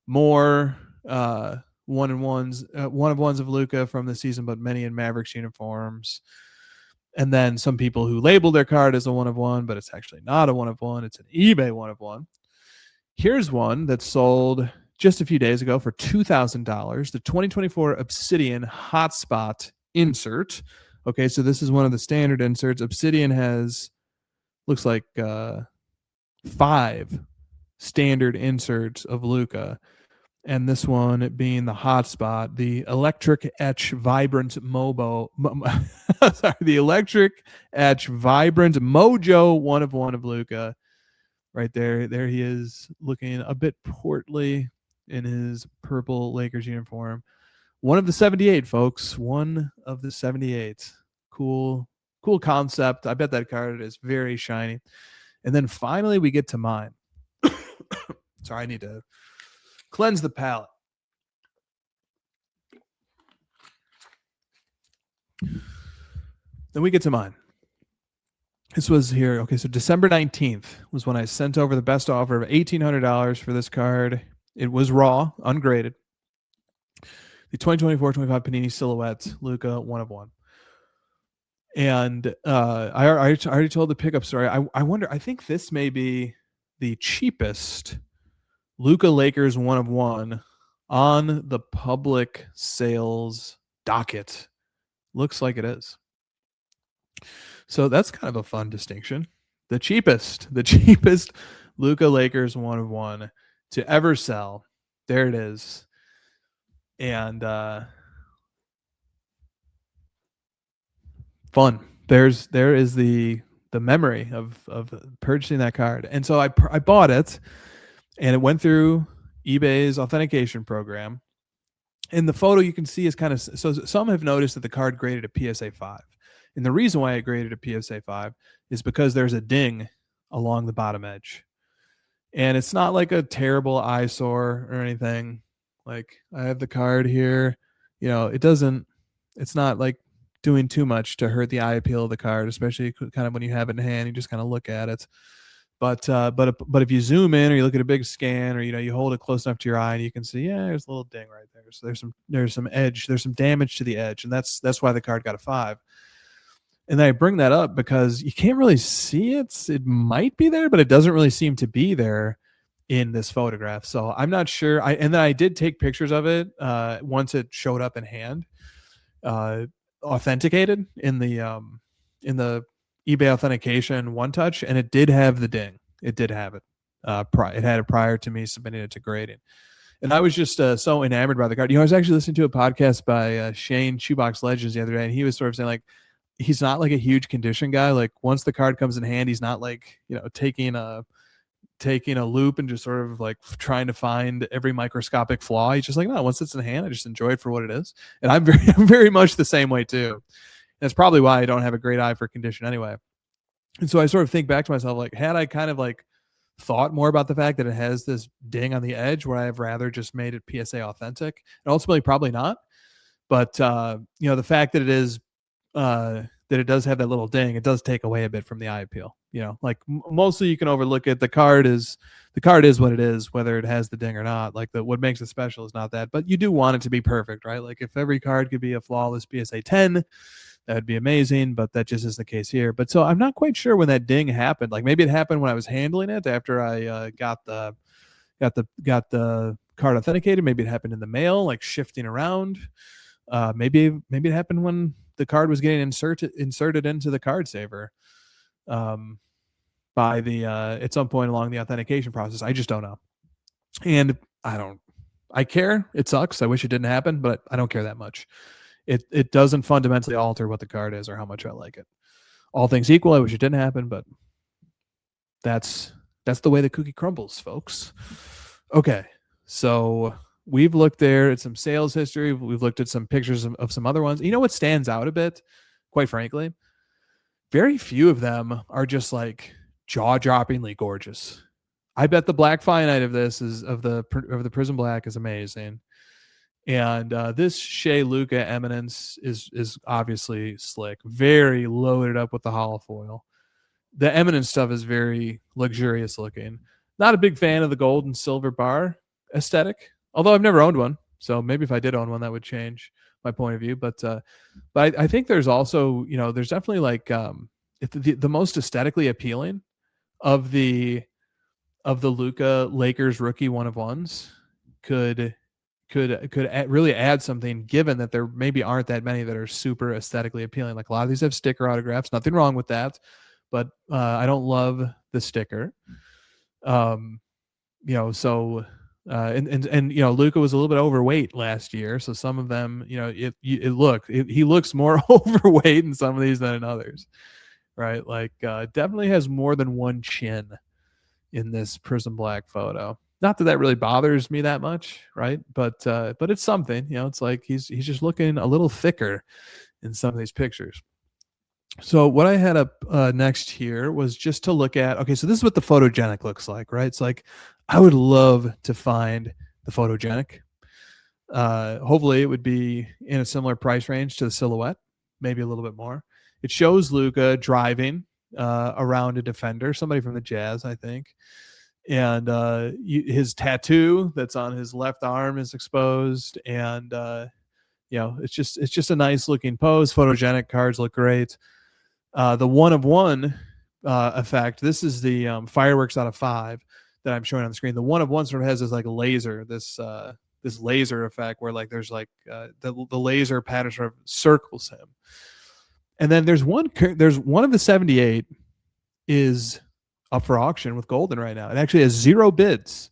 more 1/1s of Luca from the season, but many in Mavericks uniforms. And then some people who label their card as a 1/1, but it's actually not a 1/1. It's an eBay 1/1. Here's one that sold just a few days ago for $2,000. The 2024 Obsidian Hotspot insert. Okay, so this is one of the standard inserts. Obsidian looks like 5 standard inserts of Luca. And this one being the hotspot, the Electric Etch Vibrant the Electric Etch Vibrant Mojo 1/1 of Luca. Right there. There he is, looking a bit portly in his purple Lakers uniform. One of the 78, folks. One of the 78. Cool concept. I bet that card is very shiny. And then finally we get to mine. Sorry, I need to cleanse the palate. Then we get to mine. This was here. Okay, so December 19th was when I sent over the best offer of $1,800 for this card. It was raw, ungraded. The 2024-25 Panini Silhouette Luca 1/1. And I already told the pickup story. I wonder, I think this may be the cheapest Luca Lakers 1/1 on the public sales docket. Looks like it is. So that's kind of a fun distinction. The cheapest Luca Lakers 1/1 to ever sell. There it is. and fun. There is the memory of purchasing that card, and so I bought it, and it went through eBay's authentication program. In the photo, you can see is kind of, so some have noticed that the card graded a PSA 5, and the reason why it graded a PSA 5 is because there's a ding along the bottom edge, and it's not like a terrible eyesore or anything. Like, I have the card here, it's not like doing too much to hurt the eye appeal of the card, especially kind of when you have it in hand, you just kind of look at it. But if you zoom in or you look at a big scan, or you hold it close enough to your eye, and you can see, yeah, there's a little ding right there. So there's some edge, there's some damage to the edge, and that's why the card got a 5. And then I bring that up because you can't really see it. It might be there, but it doesn't really seem to be there in this photograph. So I'm not sure. And then I did take pictures of it once it showed up in hand, authenticated in the eBay authentication one touch, and it did have the ding. It did have it. It had it prior to me submitting it to grading. And I was just so enamored by the card. I was actually listening to a podcast by Shane Shoebox Legends the other day, and he was sort of saying, like, he's not like a huge condition guy. Like, once the card comes in hand, he's not like, taking a loop and just sort of like trying to find every microscopic flaw. He's just like, no, once it's in hand, I just enjoy it for what it is. And I'm very much the same way too. That's probably why I don't have a great eye for condition anyway. And so I sort of think back to myself, like, had I kind of like thought more about the fact that it has this ding on the edge, where I have rather just made it PSA authentic, and ultimately probably not. But the fact that it is that it does have that little ding, it does take away a bit from the eye appeal. Like, mostly you can overlook it. The card is what it is, whether it has the ding or not. Like, what makes it special is not that, but you do want it to be perfect, right? Like, if every card could be a flawless PSA 10, that would be amazing, but that just isn't the case here. But so I'm not quite sure when that ding happened. Like, maybe it happened when I was handling it after I got the card authenticated. Maybe it happened in the mail, like shifting around. Maybe it happened when the card was getting inserted into the card saver by the at some point along the authentication process. I just don't know, and I care. It sucks. I wish it didn't happen, but I don't care that much. It doesn't fundamentally alter what the card is or how much I like it. All things equal, I wish it didn't happen, but that's the way the cookie crumbles, folks. Okay, so we've looked there at some sales history. We've looked at some pictures of some other ones. You know what stands out a bit, quite frankly? Very few of them are just like jaw-droppingly gorgeous. I bet the black finite of this of the Prism Black is amazing. And this Shea Luka Eminence is obviously slick, very loaded up with the hollow foil. The Eminence stuff is very luxurious looking. Not a big fan of the gold and silver bar aesthetic, although I've never owned one. So maybe if I did own one, that would change my point of view. But I think there's also, there's definitely like the most aesthetically appealing of the Luka Lakers rookie one of ones could really add something, given that there maybe aren't that many that are super aesthetically appealing. Like, a lot of these have sticker autographs, nothing wrong with that, but I don't love the sticker. And Luka was a little bit overweight last year, so some of them, he looks more overweight in some of these than in others, right? Like, definitely has more than one chin in this Prism Black photo. Not that really bothers me that much, right? But it's something. It's like he's just looking a little thicker in some of these pictures. So what I had up next here was just to look at, okay, so this is what the photogenic looks like, right? It's like, I would love to find the photogenic. Hopefully it would be in a similar price range to the Silhouette, maybe a little bit more. It shows Luka driving around a defender, somebody from the Jazz, I think. And his tattoo that's on his left arm is exposed, and it's just a nice looking pose. Photogenic cards look great. The one of one effect. This is the fireworks out of 5 that I'm showing on the screen. The one of one sort of has this like laser, this laser effect where like there's like the laser pattern sort of circles him, and then there's one of the 78 is up for auction with Golden right now. It actually has 0 bids.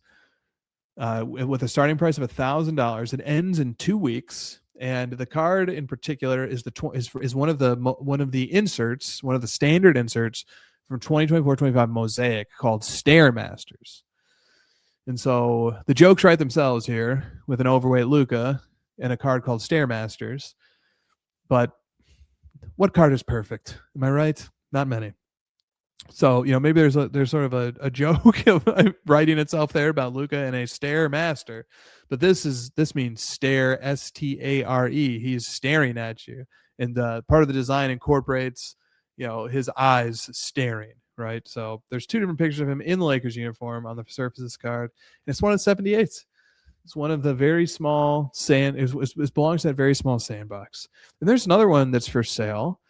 with a starting price of $1,000. It ends in 2 weeks, and the card in particular is one of the inserts, one of the standard inserts from 2024-25 Mosaic called Stairmasters. And so the jokes write themselves here with an overweight Luca and a card called Stairmasters. But what card is perfect? Am I right? Not many. So, maybe there's sort of a joke of writing itself there about Luca and a Stairmaster. But this means stare, Stare. He's staring at you. And part of the design incorporates, his eyes staring. Right, so there's 2 different pictures of him in the Lakers uniform on the surface of this card. And it's one of the 78s. It's one of the very small it belongs to that very small sandbox. And there's another one that's for sale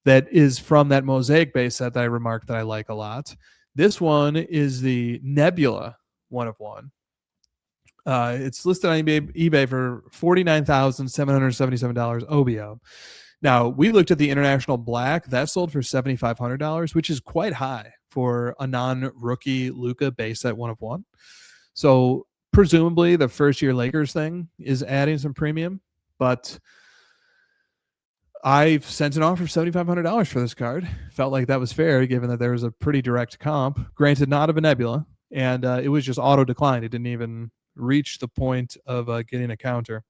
that is from that Mosaic base set that I remarked that I like a lot. This one is the Nebula 1 of 1. It's listed on eBay for $49,777 OBO. Now, we looked at the International Black. That sold for $7,500, which is quite high for a non-rookie Luka base set 1 of 1. So presumably the first-year Lakers thing is adding some premium, but I've sent an offer of $7,500 for this card. Felt like that was fair, given that there was a pretty direct comp. Granted, not of a Nebula, and it was just auto-declined. It didn't even reach the point of getting a counter.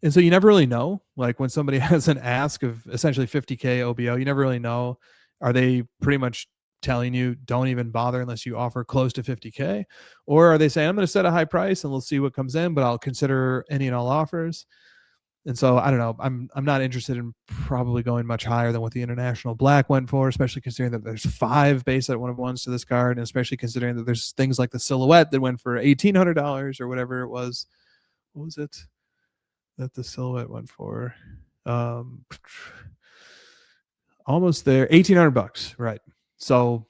And so you never really know, like when somebody has an ask of essentially $50K OBO, you never really know. Are they pretty much telling you don't even bother unless you offer close to $50K? Or are they saying, I'm going to set a high price and we'll see what comes in, but I'll consider any and all offers? And so I don't know. I'm not interested in probably going much higher than what the International Black went for, especially considering that there's 5 base set 1 of 1s to this card, and especially considering that there's things like the Silhouette that went for $1,800 or whatever it was. What was it that the Silhouette went for? Almost there, $1,800, right? So,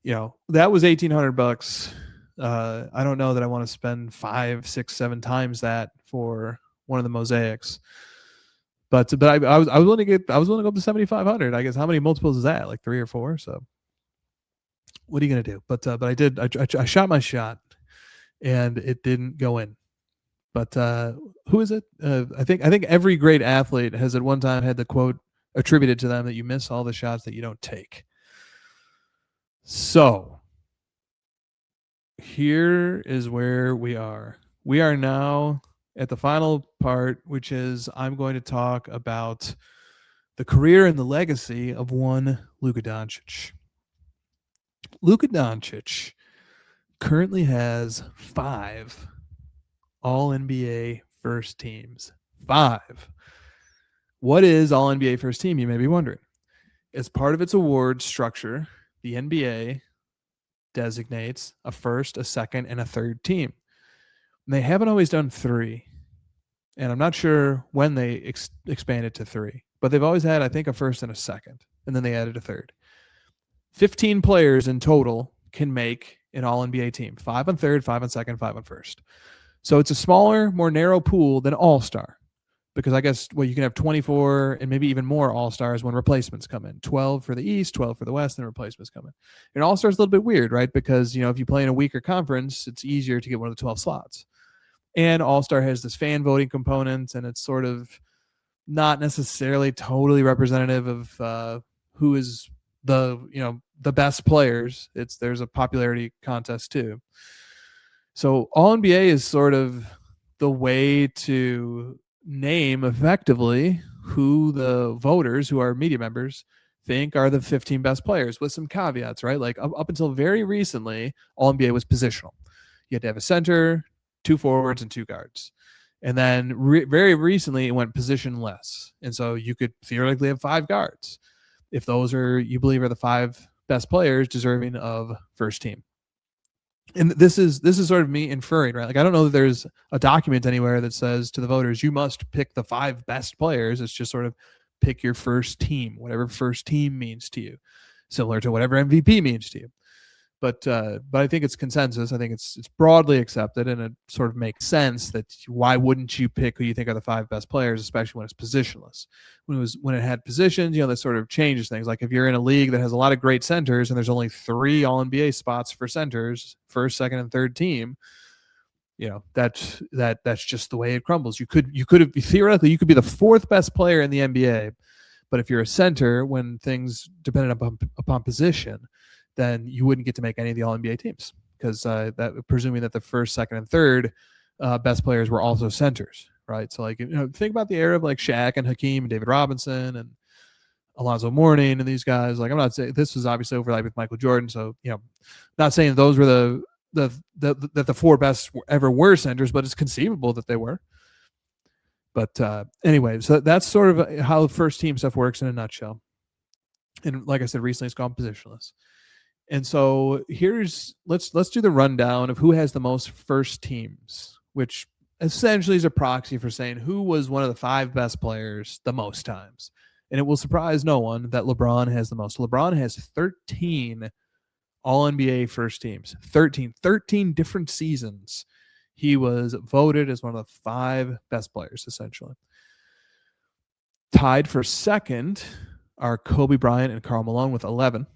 that was $1,800. I don't know that I want to spend 5, 6, 7 times that for one of the Mosaics. But I was willing to go up to 7,500. I guess how many multiples is that? Like 3 or 4. So what are you gonna do? But I shot my shot, and it didn't go in. But who is it? I think every great athlete has at one time had the quote attributed to them that you miss all the shots that you don't take. So here is where we are. We are now at the final part, which is I'm going to talk about the career and the legacy of one Luka Doncic. Luka Doncic currently has 5 All-NBA first teams. 5. What is All-NBA first team, you may be wondering? As part of its award structure, the NBA designates a first, a second, and a third team. And they haven't always done 3. And I'm not sure when they expanded to 3. But they've always had, I think, a first and a second. And then they added a third. 15 players in total can make an All-NBA team. 5 on third, 5 on second, 5 on first. So it's a smaller, more narrow pool than All-Star. Because I guess, you can have 24 and maybe even more All-Stars when replacements come in. 12 for the East, 12 for the West, and replacements come in. And All-Star is a little bit weird, right? Because, if you play in a weaker conference, it's easier to get one of the 12 slots. And All-Star has this fan voting component, and it's sort of not necessarily totally representative of who is the best players. There's a popularity contest too. So All-NBA is sort of the way to name effectively who the voters, who are media members, think are the 15 best players, with some caveats, right? Like up until very recently, All-NBA was positional. You had to have a center, 2 forwards, and 2 guards. And then very recently, it went positionless. And so you could theoretically have 5 guards if those you believe are the 5 best players deserving of first team. And this is sort of me inferring, right? Like, I don't know that there's a document anywhere that says to the voters, you must pick the 5 best players. It's just sort of pick your first team, whatever first team means to you, similar to whatever MVP means to you. But I think it's consensus. I think it's broadly accepted, and it sort of makes sense that why wouldn't you pick who you think are the 5 best players, especially when it's positionless. When it had positions, that sort of changes things. Like if you're in a league that has a lot of great centers and there's only 3 All-NBA spots for centers, first, second, and third team, that's just the way it crumbles. You could have theoretically you could be the fourth best player in the NBA, but if you're a center, when things depended upon position, then you wouldn't get to make any of the All NBA teams because that presuming that the first, second, and third best players were also centers, right? So think about the era of like Shaq and Hakeem and David Robinson and Alonzo Mourning and these guys. Like I'm not saying this was obviously overlapped with Michael Jordan, so not saying those were the four best ever were centers, but it's conceivable that they were. But anyway, so that's sort of how first team stuff works in a nutshell. And like I said, recently it's gone positionless. And so let's do the rundown of who has the most first teams, which essentially is a proxy for saying who was one of the five best players the most times. And it will surprise no one that LeBron has the most. LeBron has 13 All-NBA first teams, 13 different seasons. He was voted as one of the five best players, essentially. Tied for second are Kobe Bryant and Karl Malone with 11.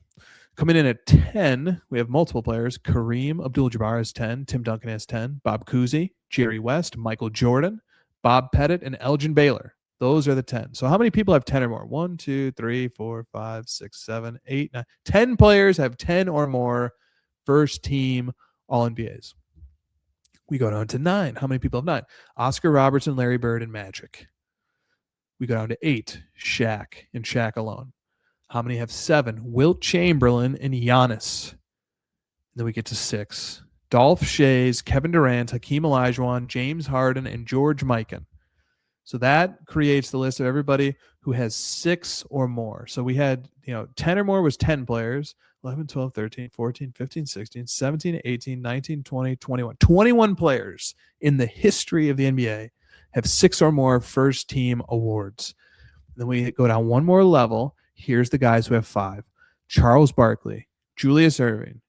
Coming in at 10, we have multiple players. Kareem Abdul-Jabbar has 10. Tim Duncan has 10. Bob Cousy, Jerry West, Michael Jordan, Bob Pettit, and Elgin Baylor. Those are the 10. So how many people have 10 or more? 1, 2, 3, 4, 5, 6, 7, 8, 9. 10 players have 10 or more first team All-NBAs. We go down to 9. How many people have 9? Oscar Robertson, Larry Bird, and Magic. We go down to 8. Shaq and Shaq alone. How many have 7? Wilt Chamberlain and Giannis. And then we get to 6. Dolph Schayes, Kevin Durant, Hakeem Olajuwon, James Harden, and George Mikan. So that creates the list of everybody who has 6 or more. So we had, 10 or more was 10 players, 11, 12, 13, 14, 15, 16, 17, 18, 19, 20, 21. 21 players in the history of the NBA have 6 or more first team awards. Then we go down one more level. Here's the guys who have 5. Charles Barkley, Julius Erving,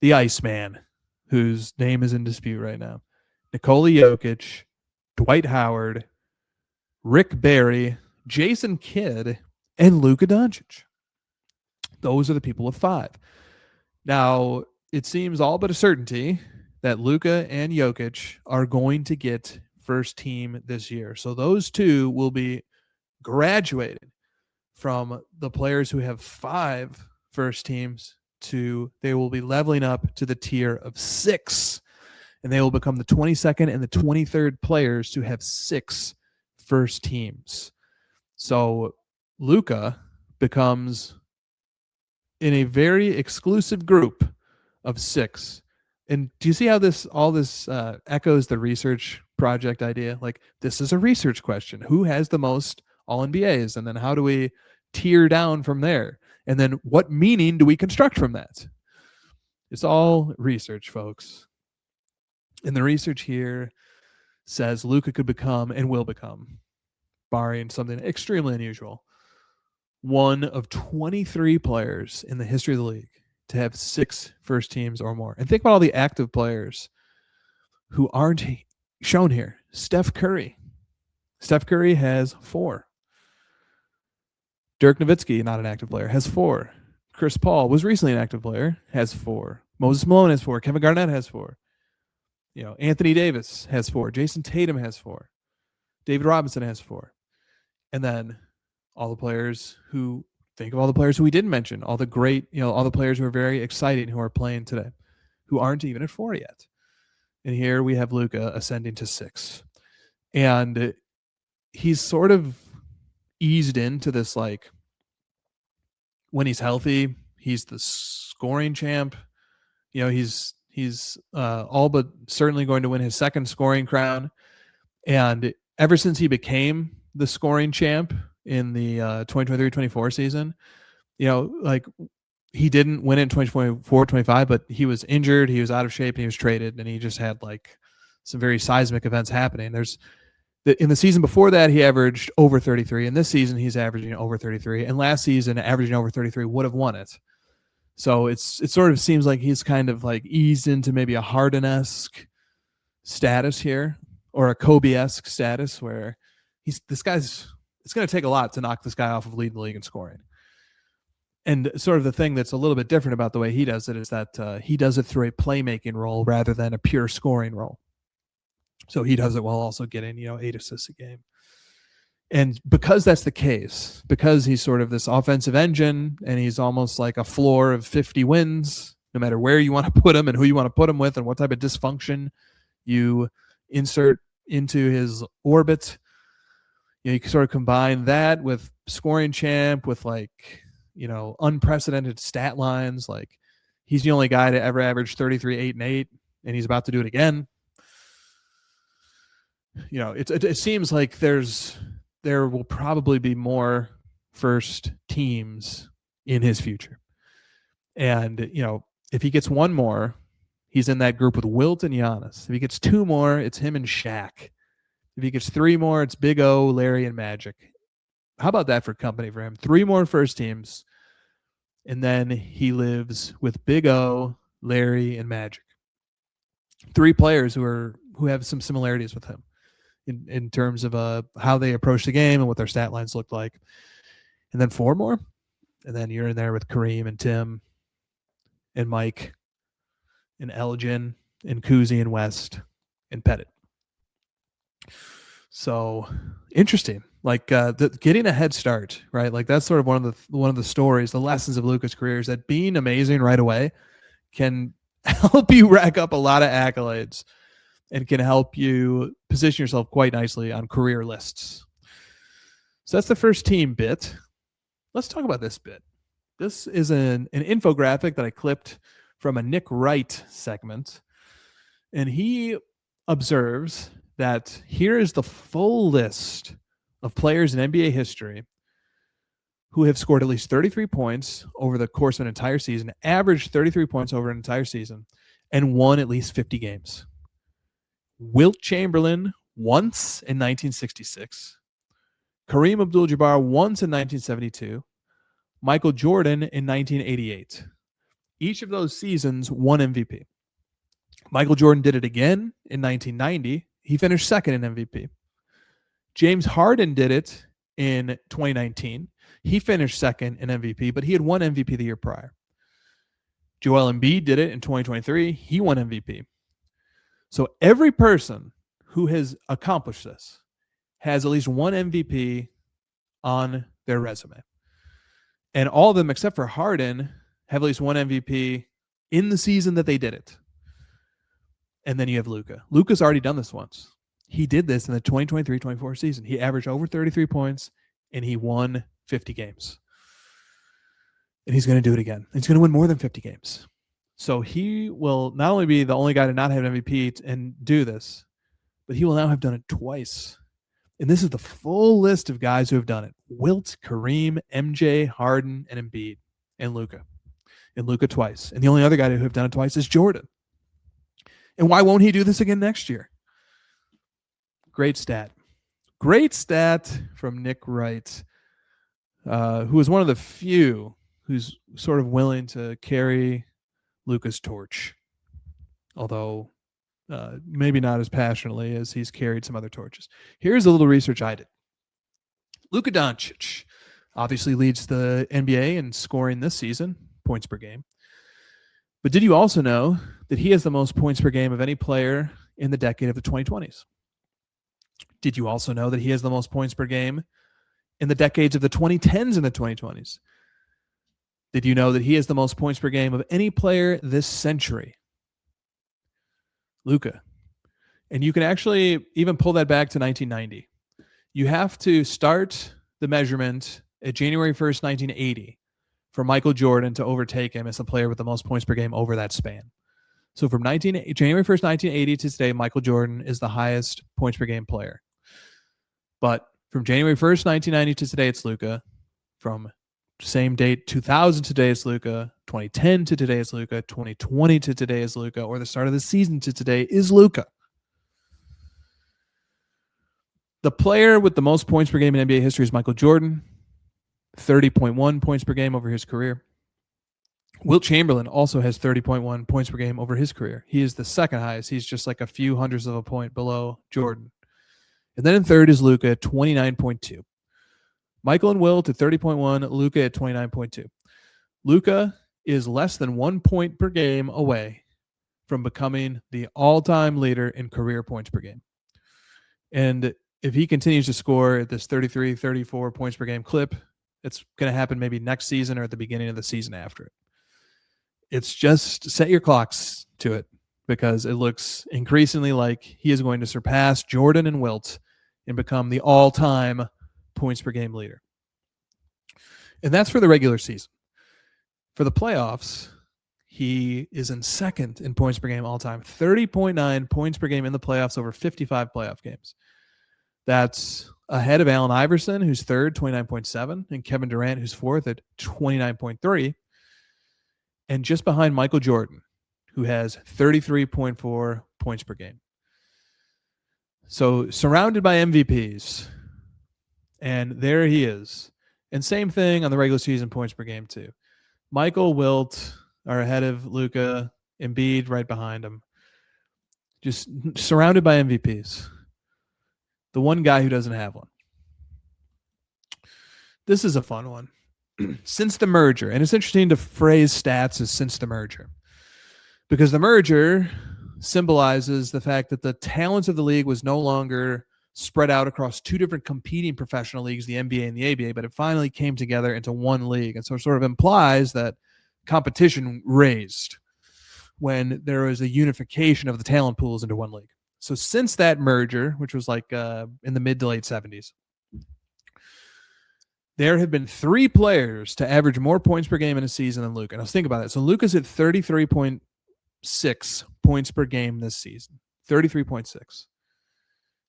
the Iceman, whose name is in dispute right now, Nikola Jokic, Dwight Howard, Rick Barry, Jason Kidd, and Luka Doncic. Those are the people with 5. Now, it seems all but a certainty that Luka and Jokic are going to get first team this year. So those two will be graduated from the players who have 5 first teams to they will be leveling up to the tier of 6. And they will become the 22nd and the 23rd players to have 6 first teams. So Luka becomes in a very exclusive group of 6. And do you see how all this echoes the research project idea? Like, this is a research question. Who has the most All-NBAs? And then how do we tier down from there? And then what meaning do we construct from that? It's all research, folks. And the research here says Luka could become and will become, barring something extremely unusual, one of 23 players in the history of the league to have 6 first teams or more. And think about all the active players who aren't shown here. Steph Curry. Steph Curry has 4. Dirk Nowitzki, not an active player, has 4. Chris Paul was recently an active player, has 4. Moses Malone has 4. Kevin Garnett has 4. Anthony Davis has 4. Jason Tatum has 4. David Robinson has 4. And then all the players who think of all the players who we didn't mention, all the great, all the players who are very exciting who are playing today, who aren't even at 4 yet. And here we have Luka ascending to 6. And he's sort of eased into this, like, when he's healthy, he's the scoring champ. He's all but certainly going to win his second scoring crown. And ever since he became the scoring champ in the 2023-24 season, he didn't win it in 2024-25, but he was injured, he was out of shape, and he was traded, and he just had like some very seismic events happening. In the season before that, he averaged over 33. And this season, he's averaging over 33. And last season, averaging over 33 would have won it. So it sort of seems like he's kind of like eased into maybe a Harden-esque status here, or a Kobe-esque status, where it's going to take a lot to knock this guy off of leading the league in scoring. And sort of the thing that's a little bit different about the way he does it is that he does it through a playmaking role rather than a pure scoring role. So he does it while also getting, 8 assists a game. And because that's the case, because he's sort of this offensive engine and he's almost like a floor of 50 wins, no matter where you want to put him and who you want to put him with and what type of dysfunction you insert into his orbit, you can sort of combine that with scoring champ, with unprecedented stat lines. Like he's the only guy to ever average 33, 8, and 8, and he's about to do it again. It seems like there will probably be more first teams in his future. And, if he gets one more, he's in that group with Wilt and Giannis. If he gets 2 more, it's him and Shaq. If he gets 3 more, it's Big O, Larry, and Magic. How about that for company for him? 3 more first teams, and then he lives with Big O, Larry, and Magic. 3 players who have some similarities with him in terms of how they approach the game and what their stat lines look like. And then 4 more, and then you're in there with Kareem and Tim and Mike and Elgin and Kuzi and West and Pettit. So interesting. Like getting a head start, right? Like that's sort of one of the stories, the lessons of Luka's career is that being amazing right away can help you rack up a lot of accolades and can help you position yourself quite nicely on career lists. So that's the first team bit. Let's talk about this bit. This is an infographic that I clipped from a Nick Wright segment. And he observes that here is the full list of players in NBA history who have scored at least 33 points over the course of an entire season, averaged 33 points over an entire season, and won at least 50 games. Wilt Chamberlain once in 1966. Kareem Abdul-Jabbar once in 1972. Michael Jordan in 1988. Each of those seasons won MVP. Michael Jordan did it again in 1990. He finished second in MVP. James Harden did it in 2019. He finished second in MVP, but he had won MVP the year prior. Joel Embiid did it in 2023. He won MVP. So every person who has accomplished this has at least one MVP on their resume. And all of them, except for Harden, have at least one MVP in the season that they did it. And then you have Luka. Luka's already done this once. He did this in the 2023-24 season. He averaged over 33 points, and he won 50 games. And he's going to do it again. He's going to win more than 50 games. So he will not only be the only guy to not have an MVP and do this, but he will now have done it twice. And this is the full list of guys who have done it. Wilt, Kareem, MJ, Harden, and Embiid, and Luka. And Luka twice. And the only other guy who have done it twice is Jordan. And why won't he do this again next year? Great stat. Great stat from Nick Wright, who is one of the few who's sort of willing to carry Luka's torch. Although maybe not as passionately as he's carried some other torches. Here's a little research I did. Luka Doncic obviously leads the NBA in scoring this season, points per game. But did you also know that he has the most points per game of any player in the decade of the 2020s? Did you also know that he has the most points per game in the decades of the 2010s and the 2020s? Did you know that he has the most points per game of any player this century? Luka. And you can actually even pull that back to 1990. You have to start the measurement at January 1st, 1980 for Michael Jordan to overtake him as the player with the most points per game over that span. So from January 1st, 1980 to today, Michael Jordan is the highest points per game player. But from January 1st, 1990 to today, it's Luka. From same date, 2000 to today, it's Luka. 2010 to today is Luka. 2020 to today is Luka. Or the start of the season to today is Luka. The player with the most points per game in NBA history is Michael Jordan. 30.1 points per game over his career. Wilt Chamberlain also has 30.1 points per game over his career. He is the second highest. He's just like a few hundredths of a point below Jordan. And then in third is Luka at 29.2. Michael and Wilt at 30.1, Luka at 29.2. Luka is less than 1 point per game away from becoming the all-time leader in career points per game. And if he continues to score at this 33, 34 points per game clip, it's going to happen maybe next season or at the beginning of the season after it. It's just set your clocks to it, because it looks increasingly like he is going to surpass Jordan and Wilt and become the all-time points per game leader. And that's for the regular season. For the playoffs, he is in second in points per game all time, 30.9 points per game in the playoffs over 55 playoff games. That's ahead of Allen Iverson, who's third, 29.7, and Kevin Durant, who's fourth at 29.3, and just behind Michael Jordan, who has 33.4 points per game. So surrounded by MVPs, and there he is. And same thing on the regular season points per game too. Michael, Wilt are ahead of Luca, Embiid right behind him. Just surrounded by MVPs. The one guy who doesn't have one. This is a fun one. Since the merger, and it's interesting to phrase stats as since the merger, because the merger symbolizes the fact that the talents of the league was no longer spread out across two different competing professional leagues, the NBA and the ABA, but it finally came together into one league. And so it sort of implies that competition raised when there was a unification of the talent pools into one league. So since that merger, which was like in the mid to late 70s, there have been 3 players to average more points per game in a season than Luka. And I was thinking about that. So Luka's at 33.6 points per game this season. 33.6.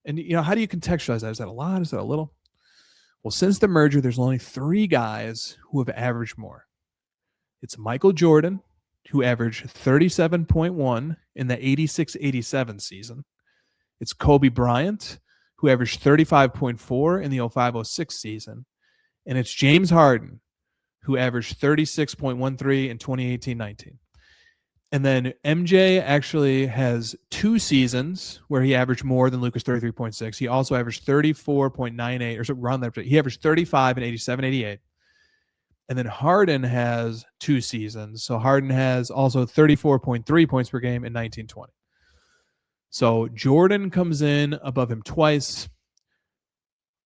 And, how do you contextualize that? Is that a lot? Is that a little? Well, since the merger, there's only 3 guys who have averaged more. It's Michael Jordan, who averaged 37.1 in the 86-87 season. It's Kobe Bryant, who averaged 35.4 in the 05-06 season. And it's James Harden, who averaged 36.13 in 2018-19. And then MJ actually has 2 seasons where he averaged more than Luka's 33.6. He also averaged 34.98, or so around that. He averaged 35 in 87-88. And then Harden has 2 seasons. So Harden has also 34.3 points per game in 19-20. So Jordan comes in above him twice.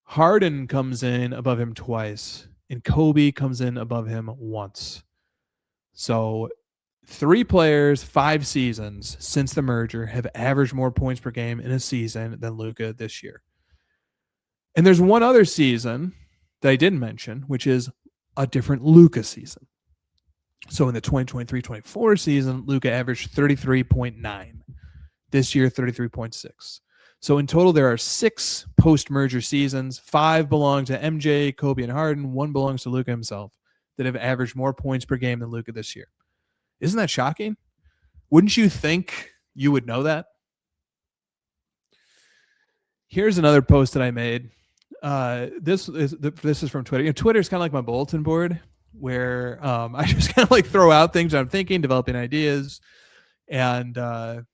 Harden comes in above him twice. And Kobe comes in above him once. So 3 players, 5 seasons since the merger have averaged more points per game in a season than Luka this year. And there's one other season that I didn't mention, which is a different Luka season. So in the 2023-24 season, Luka averaged 33.9. This year, 33.6. So in total, there are 6 post-merger seasons. 5 belong to MJ, Kobe, and Harden. 1 belongs to Luka himself that have averaged more points per game than Luka this year. Isn't that shocking? Wouldn't you think you would know that? Here's another post that I made. This is from Twitter. Twitter is kind of like my bulletin board, where I just kind of like throw out things I'm thinking, developing ideas, and I'm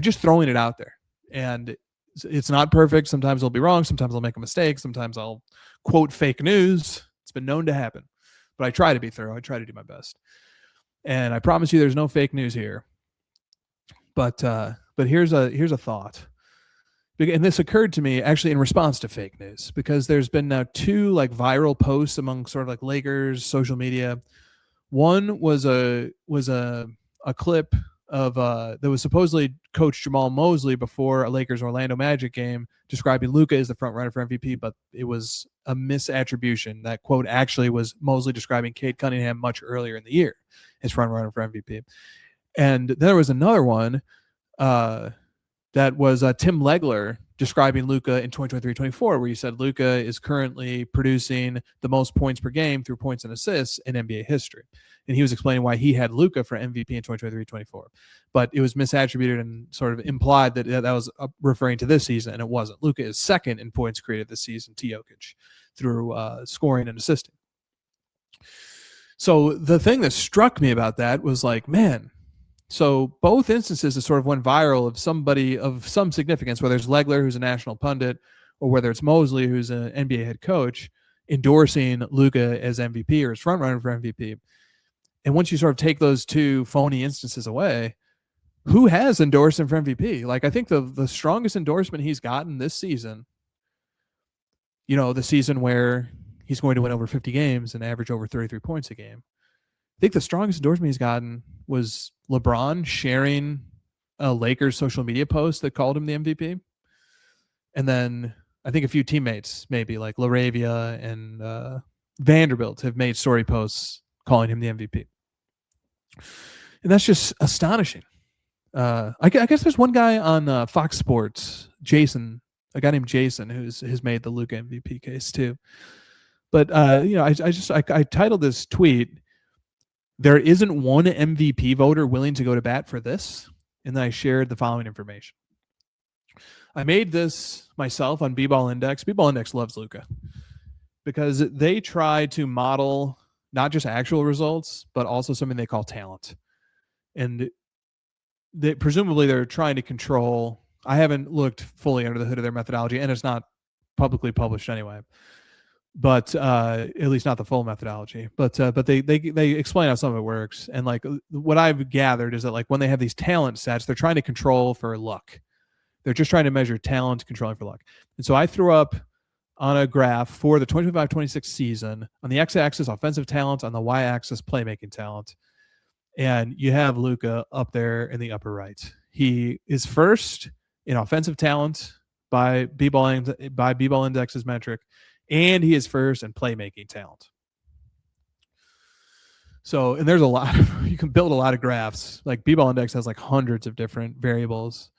just throwing it out there. And it's not perfect. Sometimes I'll be wrong. Sometimes I'll make a mistake. Sometimes I'll quote fake news. It's been known to happen. But I try to be thorough. I try to do my best. And I promise you there's no fake news here. But here's a thought. And this occurred to me actually in response to fake news, because there's been now 2 like viral posts among sort of like Lakers social media. One was a clip of that was supposedly Coach Jamal Mosley before a Lakers Orlando Magic game, describing Luka as the front runner for MVP, but it was a misattribution. That quote actually was Mosley describing Cade Cunningham much earlier in the year as front runner for MVP. And there was another one that was Tim Legler describing Luka in 2023-24, where he said Luka is currently producing the most points per game through points and assists in NBA history. And he was explaining why he had Luka for MVP in 2023-24. But it was misattributed and sort of implied that that was referring to this season, and it wasn't. Luka is second in points created this season to Jokic through scoring and assisting. So the thing that struck me about that was like, man, so both instances that sort of went viral of somebody of some significance, whether it's Legler, who's a national pundit, or whether it's Mosley, who's an NBA head coach, endorsing Luka as MVP or as front runner for MVP. And once you sort of take those 2 phony instances away, who has endorsed him for MVP. Like, I think the strongest endorsement he's gotten this season, the season where he's going to win over 50 games and average over 33 points a game. I think the strongest endorsement he's gotten was LeBron sharing a Lakers social media post that called him the MVP. And then I think a few teammates, maybe like LaRavia and Vanderbilt, have made story posts calling him the MVP. And that's just astonishing. I guess there's one guy on Fox Sports, a guy named Jason, has made the Luka MVP case too. But I titled this tweet, "There isn't one MVP voter willing to go to bat for this," and then I shared the following information. I made this myself on B-Ball Index. B-Ball Index loves Luka because they try to model not just actual results, but also something they call talent. And presumably they're trying to control. I haven't looked fully under the hood of their methodology, and it's not publicly published anyway. But at least not the full methodology. But they explain how some of it works. And like what I've gathered is that like when they have these talent sets, they're trying to control for luck. They're just trying to measure talent, controlling for luck. And so I threw up on a graph for the 2025-26 season on the x-axis offensive talent, on the y-axis playmaking talent. And you have Luka up there in the upper right. He is first in offensive talent by B-Ball Index's metric, and he is first in playmaking talent. So, and there's a lot you can build a lot of graphs. Like B-Ball Index has like hundreds of different variables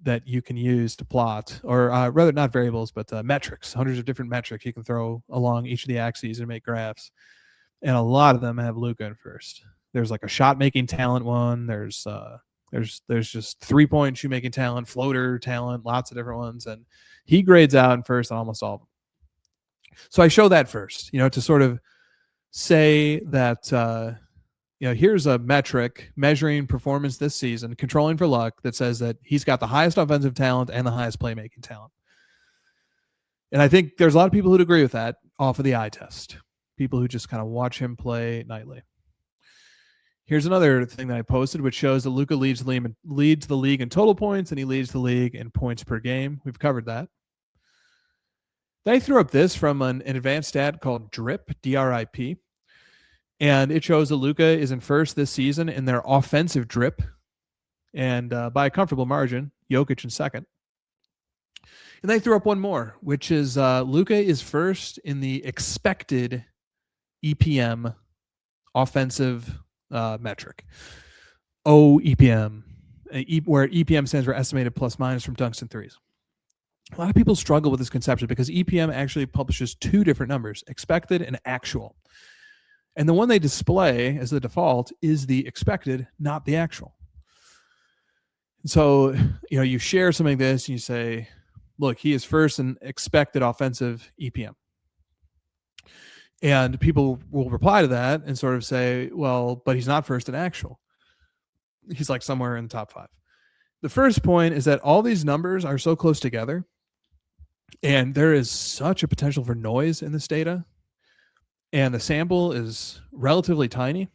that you can use to plot, or rather not variables, but metrics, hundreds of different metrics you can throw along each of the axes and make graphs. And a lot of them have Luka in first. There's like a shot making talent one. There's just 3-point shoe making talent, floater talent, lots of different ones. And he grades out in first on almost all of them. So I show that first, to sort of say that, here's a metric measuring performance this season, controlling for luck, that says that he's got the highest offensive talent and the highest playmaking talent. And I think there's a lot of people who'd agree with that off of the eye test, people who just kind of watch him play nightly. Here's another thing that I posted, which shows that Luka leads the league in total points, and he leads the league in points per game. We've covered that. Then I threw up this from an advanced stat called DRIP, D-R-I-P. And it shows that Luka is in first this season in their offensive DRIP. And by a comfortable margin, Jokic in second. And they threw up one more, which is Luka is first in the expected EPM offensive metric. EPM, where EPM stands for estimated plus minus from dunks and threes. A lot of people struggle with this conception because EPM actually publishes two different numbers, expected and actual. And the one they display as the default is the expected, not the actual. And so, you share something like this and you say, look, he is first in expected offensive EPM. And people will reply to that and sort of say, well, but he's not first in actual. He's like somewhere in the top 5. The first point is that all these numbers are so close together, and there is such a potential for noise in this data. And the sample is relatively tiny,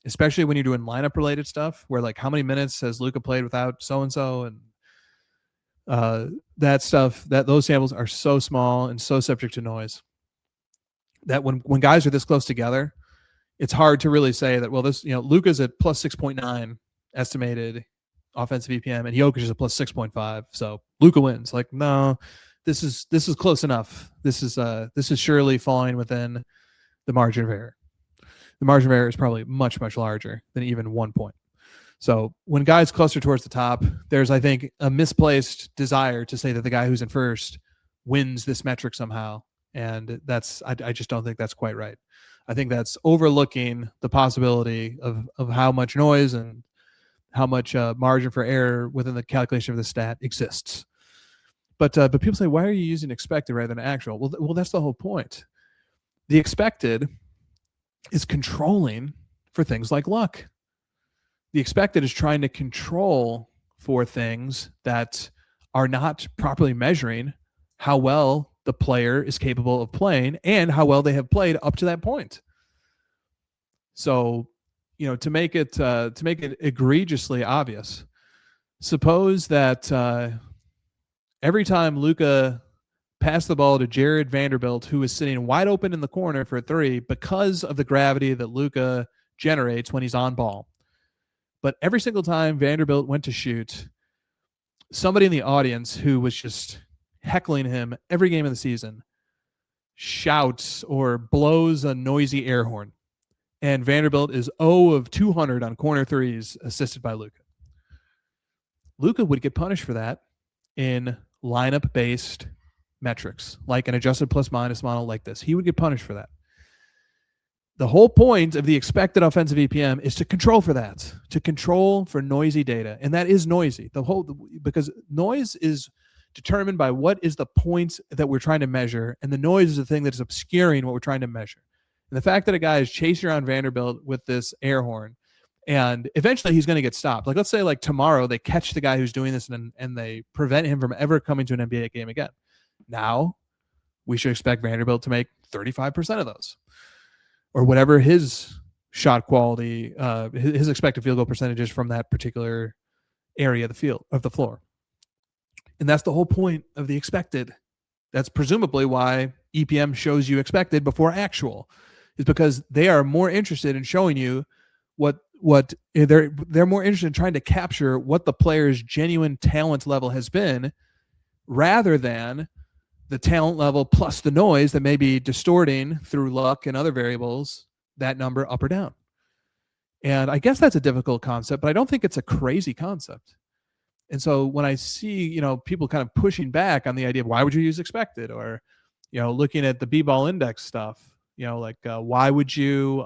especially when you're doing lineup related stuff where like how many minutes has Luka played without so-and-so, and that stuff, that those samples are so small and so subject to noise that when guys are this close together, it's hard to really say that, well, this, Luka's at plus 6.9 estimated offensive EPM and Jokic is at plus 6.5. So Luka wins. Like, no, this is close enough. This is surely falling within the margin of error. The margin of error is probably much, much larger than even 1 point. So when guys cluster towards the top, there's, I think, a misplaced desire to say that the guy who's in first wins this metric somehow. And I just don't think that's quite right. I think that's overlooking the possibility of how much noise and how much margin for error within the calculation of the stat exists. But people say, why are you using expected rather than actual? Well, that's the whole point. The expected is controlling for things like luck. The expected is trying to control for things that are not properly measuring how well the player is capable of playing and how well they have played up to that point. So, to make it egregiously obvious, suppose that every time Luka passed the ball to Jared Vanderbilt, who was sitting wide open in the corner for a three because of the gravity that Luka generates when he's on ball. But every single time Vanderbilt went to shoot, somebody in the audience who was just heckling him every game of the season shouts or blows a noisy air horn. And Vanderbilt is 0 of 200 on corner threes assisted by Luka. Luka would get punished for that in lineup-based metrics, like an adjusted plus-minus model like this. He would get punished for that. The whole point of the expected offensive EPM is to control for that, to control for noisy data. And that is noisy. Because noise is determined by what is the point that we're trying to measure, and the noise is the thing that is obscuring what we're trying to measure. And the fact that a guy is chasing around Vanderbilt with this air horn, and eventually he's going to get stopped. Like, let's say like tomorrow they catch the guy who's doing this and they prevent him from ever coming to an NBA game again. Now we should expect Vanderbilt to make 35% of those, or whatever his shot quality, his expected field goal percentages from that particular area of the field, of the floor. And that's the whole point of the expected. That's presumably why EPM shows you expected before actual, is because they are more interested in showing you what they're more interested in trying to capture what the player's genuine talent level has been, rather than the talent level plus the noise that may be distorting through luck and other variables that number up or down. And I guess that's a difficult concept, but I don't think it's a crazy concept. And so when I see, people kind of pushing back on the idea of why would you use expected, or, looking at the B-ball index stuff, why would you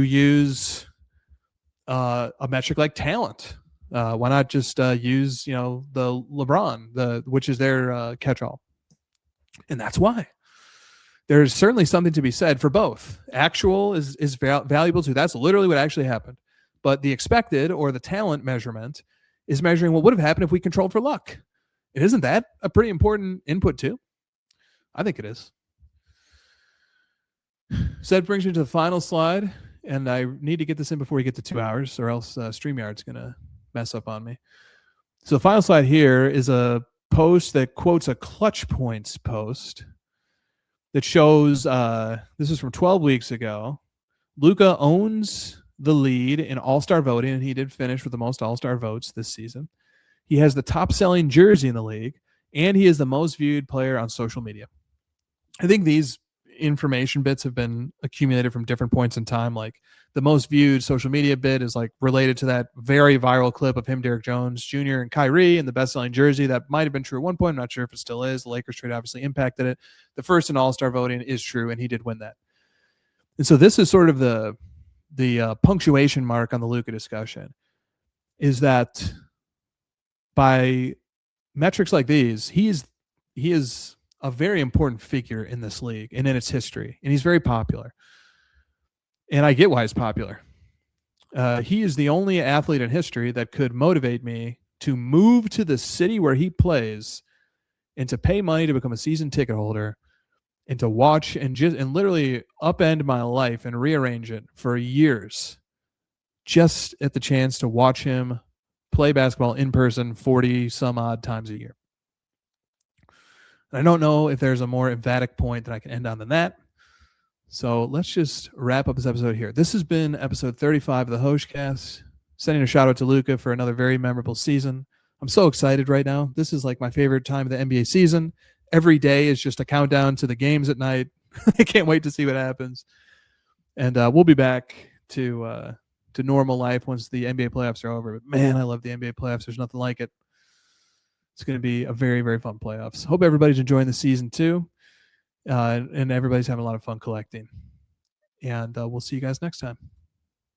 use a metric like talent? Why not just use, the LeBron, which is their catch-all? And that's why. There's certainly something to be said for both. Actual is valuable too. That's literally what actually happened. But the expected, or the talent measurement, is measuring what would have happened if we controlled for luck. And isn't that a pretty important input too? I think it is. So that brings me to the final slide. And I need to get this in before we get to 2 hours, or else StreamYard's going to mess up on me. So the final slide here is a post that quotes a Clutch Points post that shows, this is from 12 weeks ago, Luka owns the lead in all-star voting, and he did finish with the most all-star votes this season. He has the top-selling jersey in the league, and he is the most viewed player on social media. I think these information bits have been accumulated from different points in time. Like, the most viewed social media bit is like related to that very viral clip of him, Derek Jones Jr. and Kyrie, and the best-selling jersey. That might have been true at one point. I'm not sure if it still is. The Lakers trade obviously impacted it. The first in all-star voting is true, and he did win that. And so this is sort of the punctuation mark on the Luka discussion, is that by metrics like these, he is a very important figure in this league and in its history, and he's very popular. And I get why he's popular. He is the only athlete in history that could motivate me to move to the city where he plays and to pay money to become a season ticket holder and to watch and literally upend my life and rearrange it for years just at the chance to watch him play basketball in person 40 some odd times a year. And I don't know if there's a more emphatic point that I can end on than that. So let's just wrap up this episode here. This has been episode 35 of the HOJ-Cast. Sending a shout out to Luka for another very memorable season. I'm so excited right now. This is like my favorite time of the NBA season. Every day is just a countdown to the games at night. I can't wait to see what happens. And we'll be back to normal life once the NBA playoffs are over. But man, I love the NBA playoffs. There's nothing like it. It's going to be a very, very fun playoffs. Hope everybody's enjoying the season too. And everybody's having a lot of fun collecting. And we'll see you guys next time.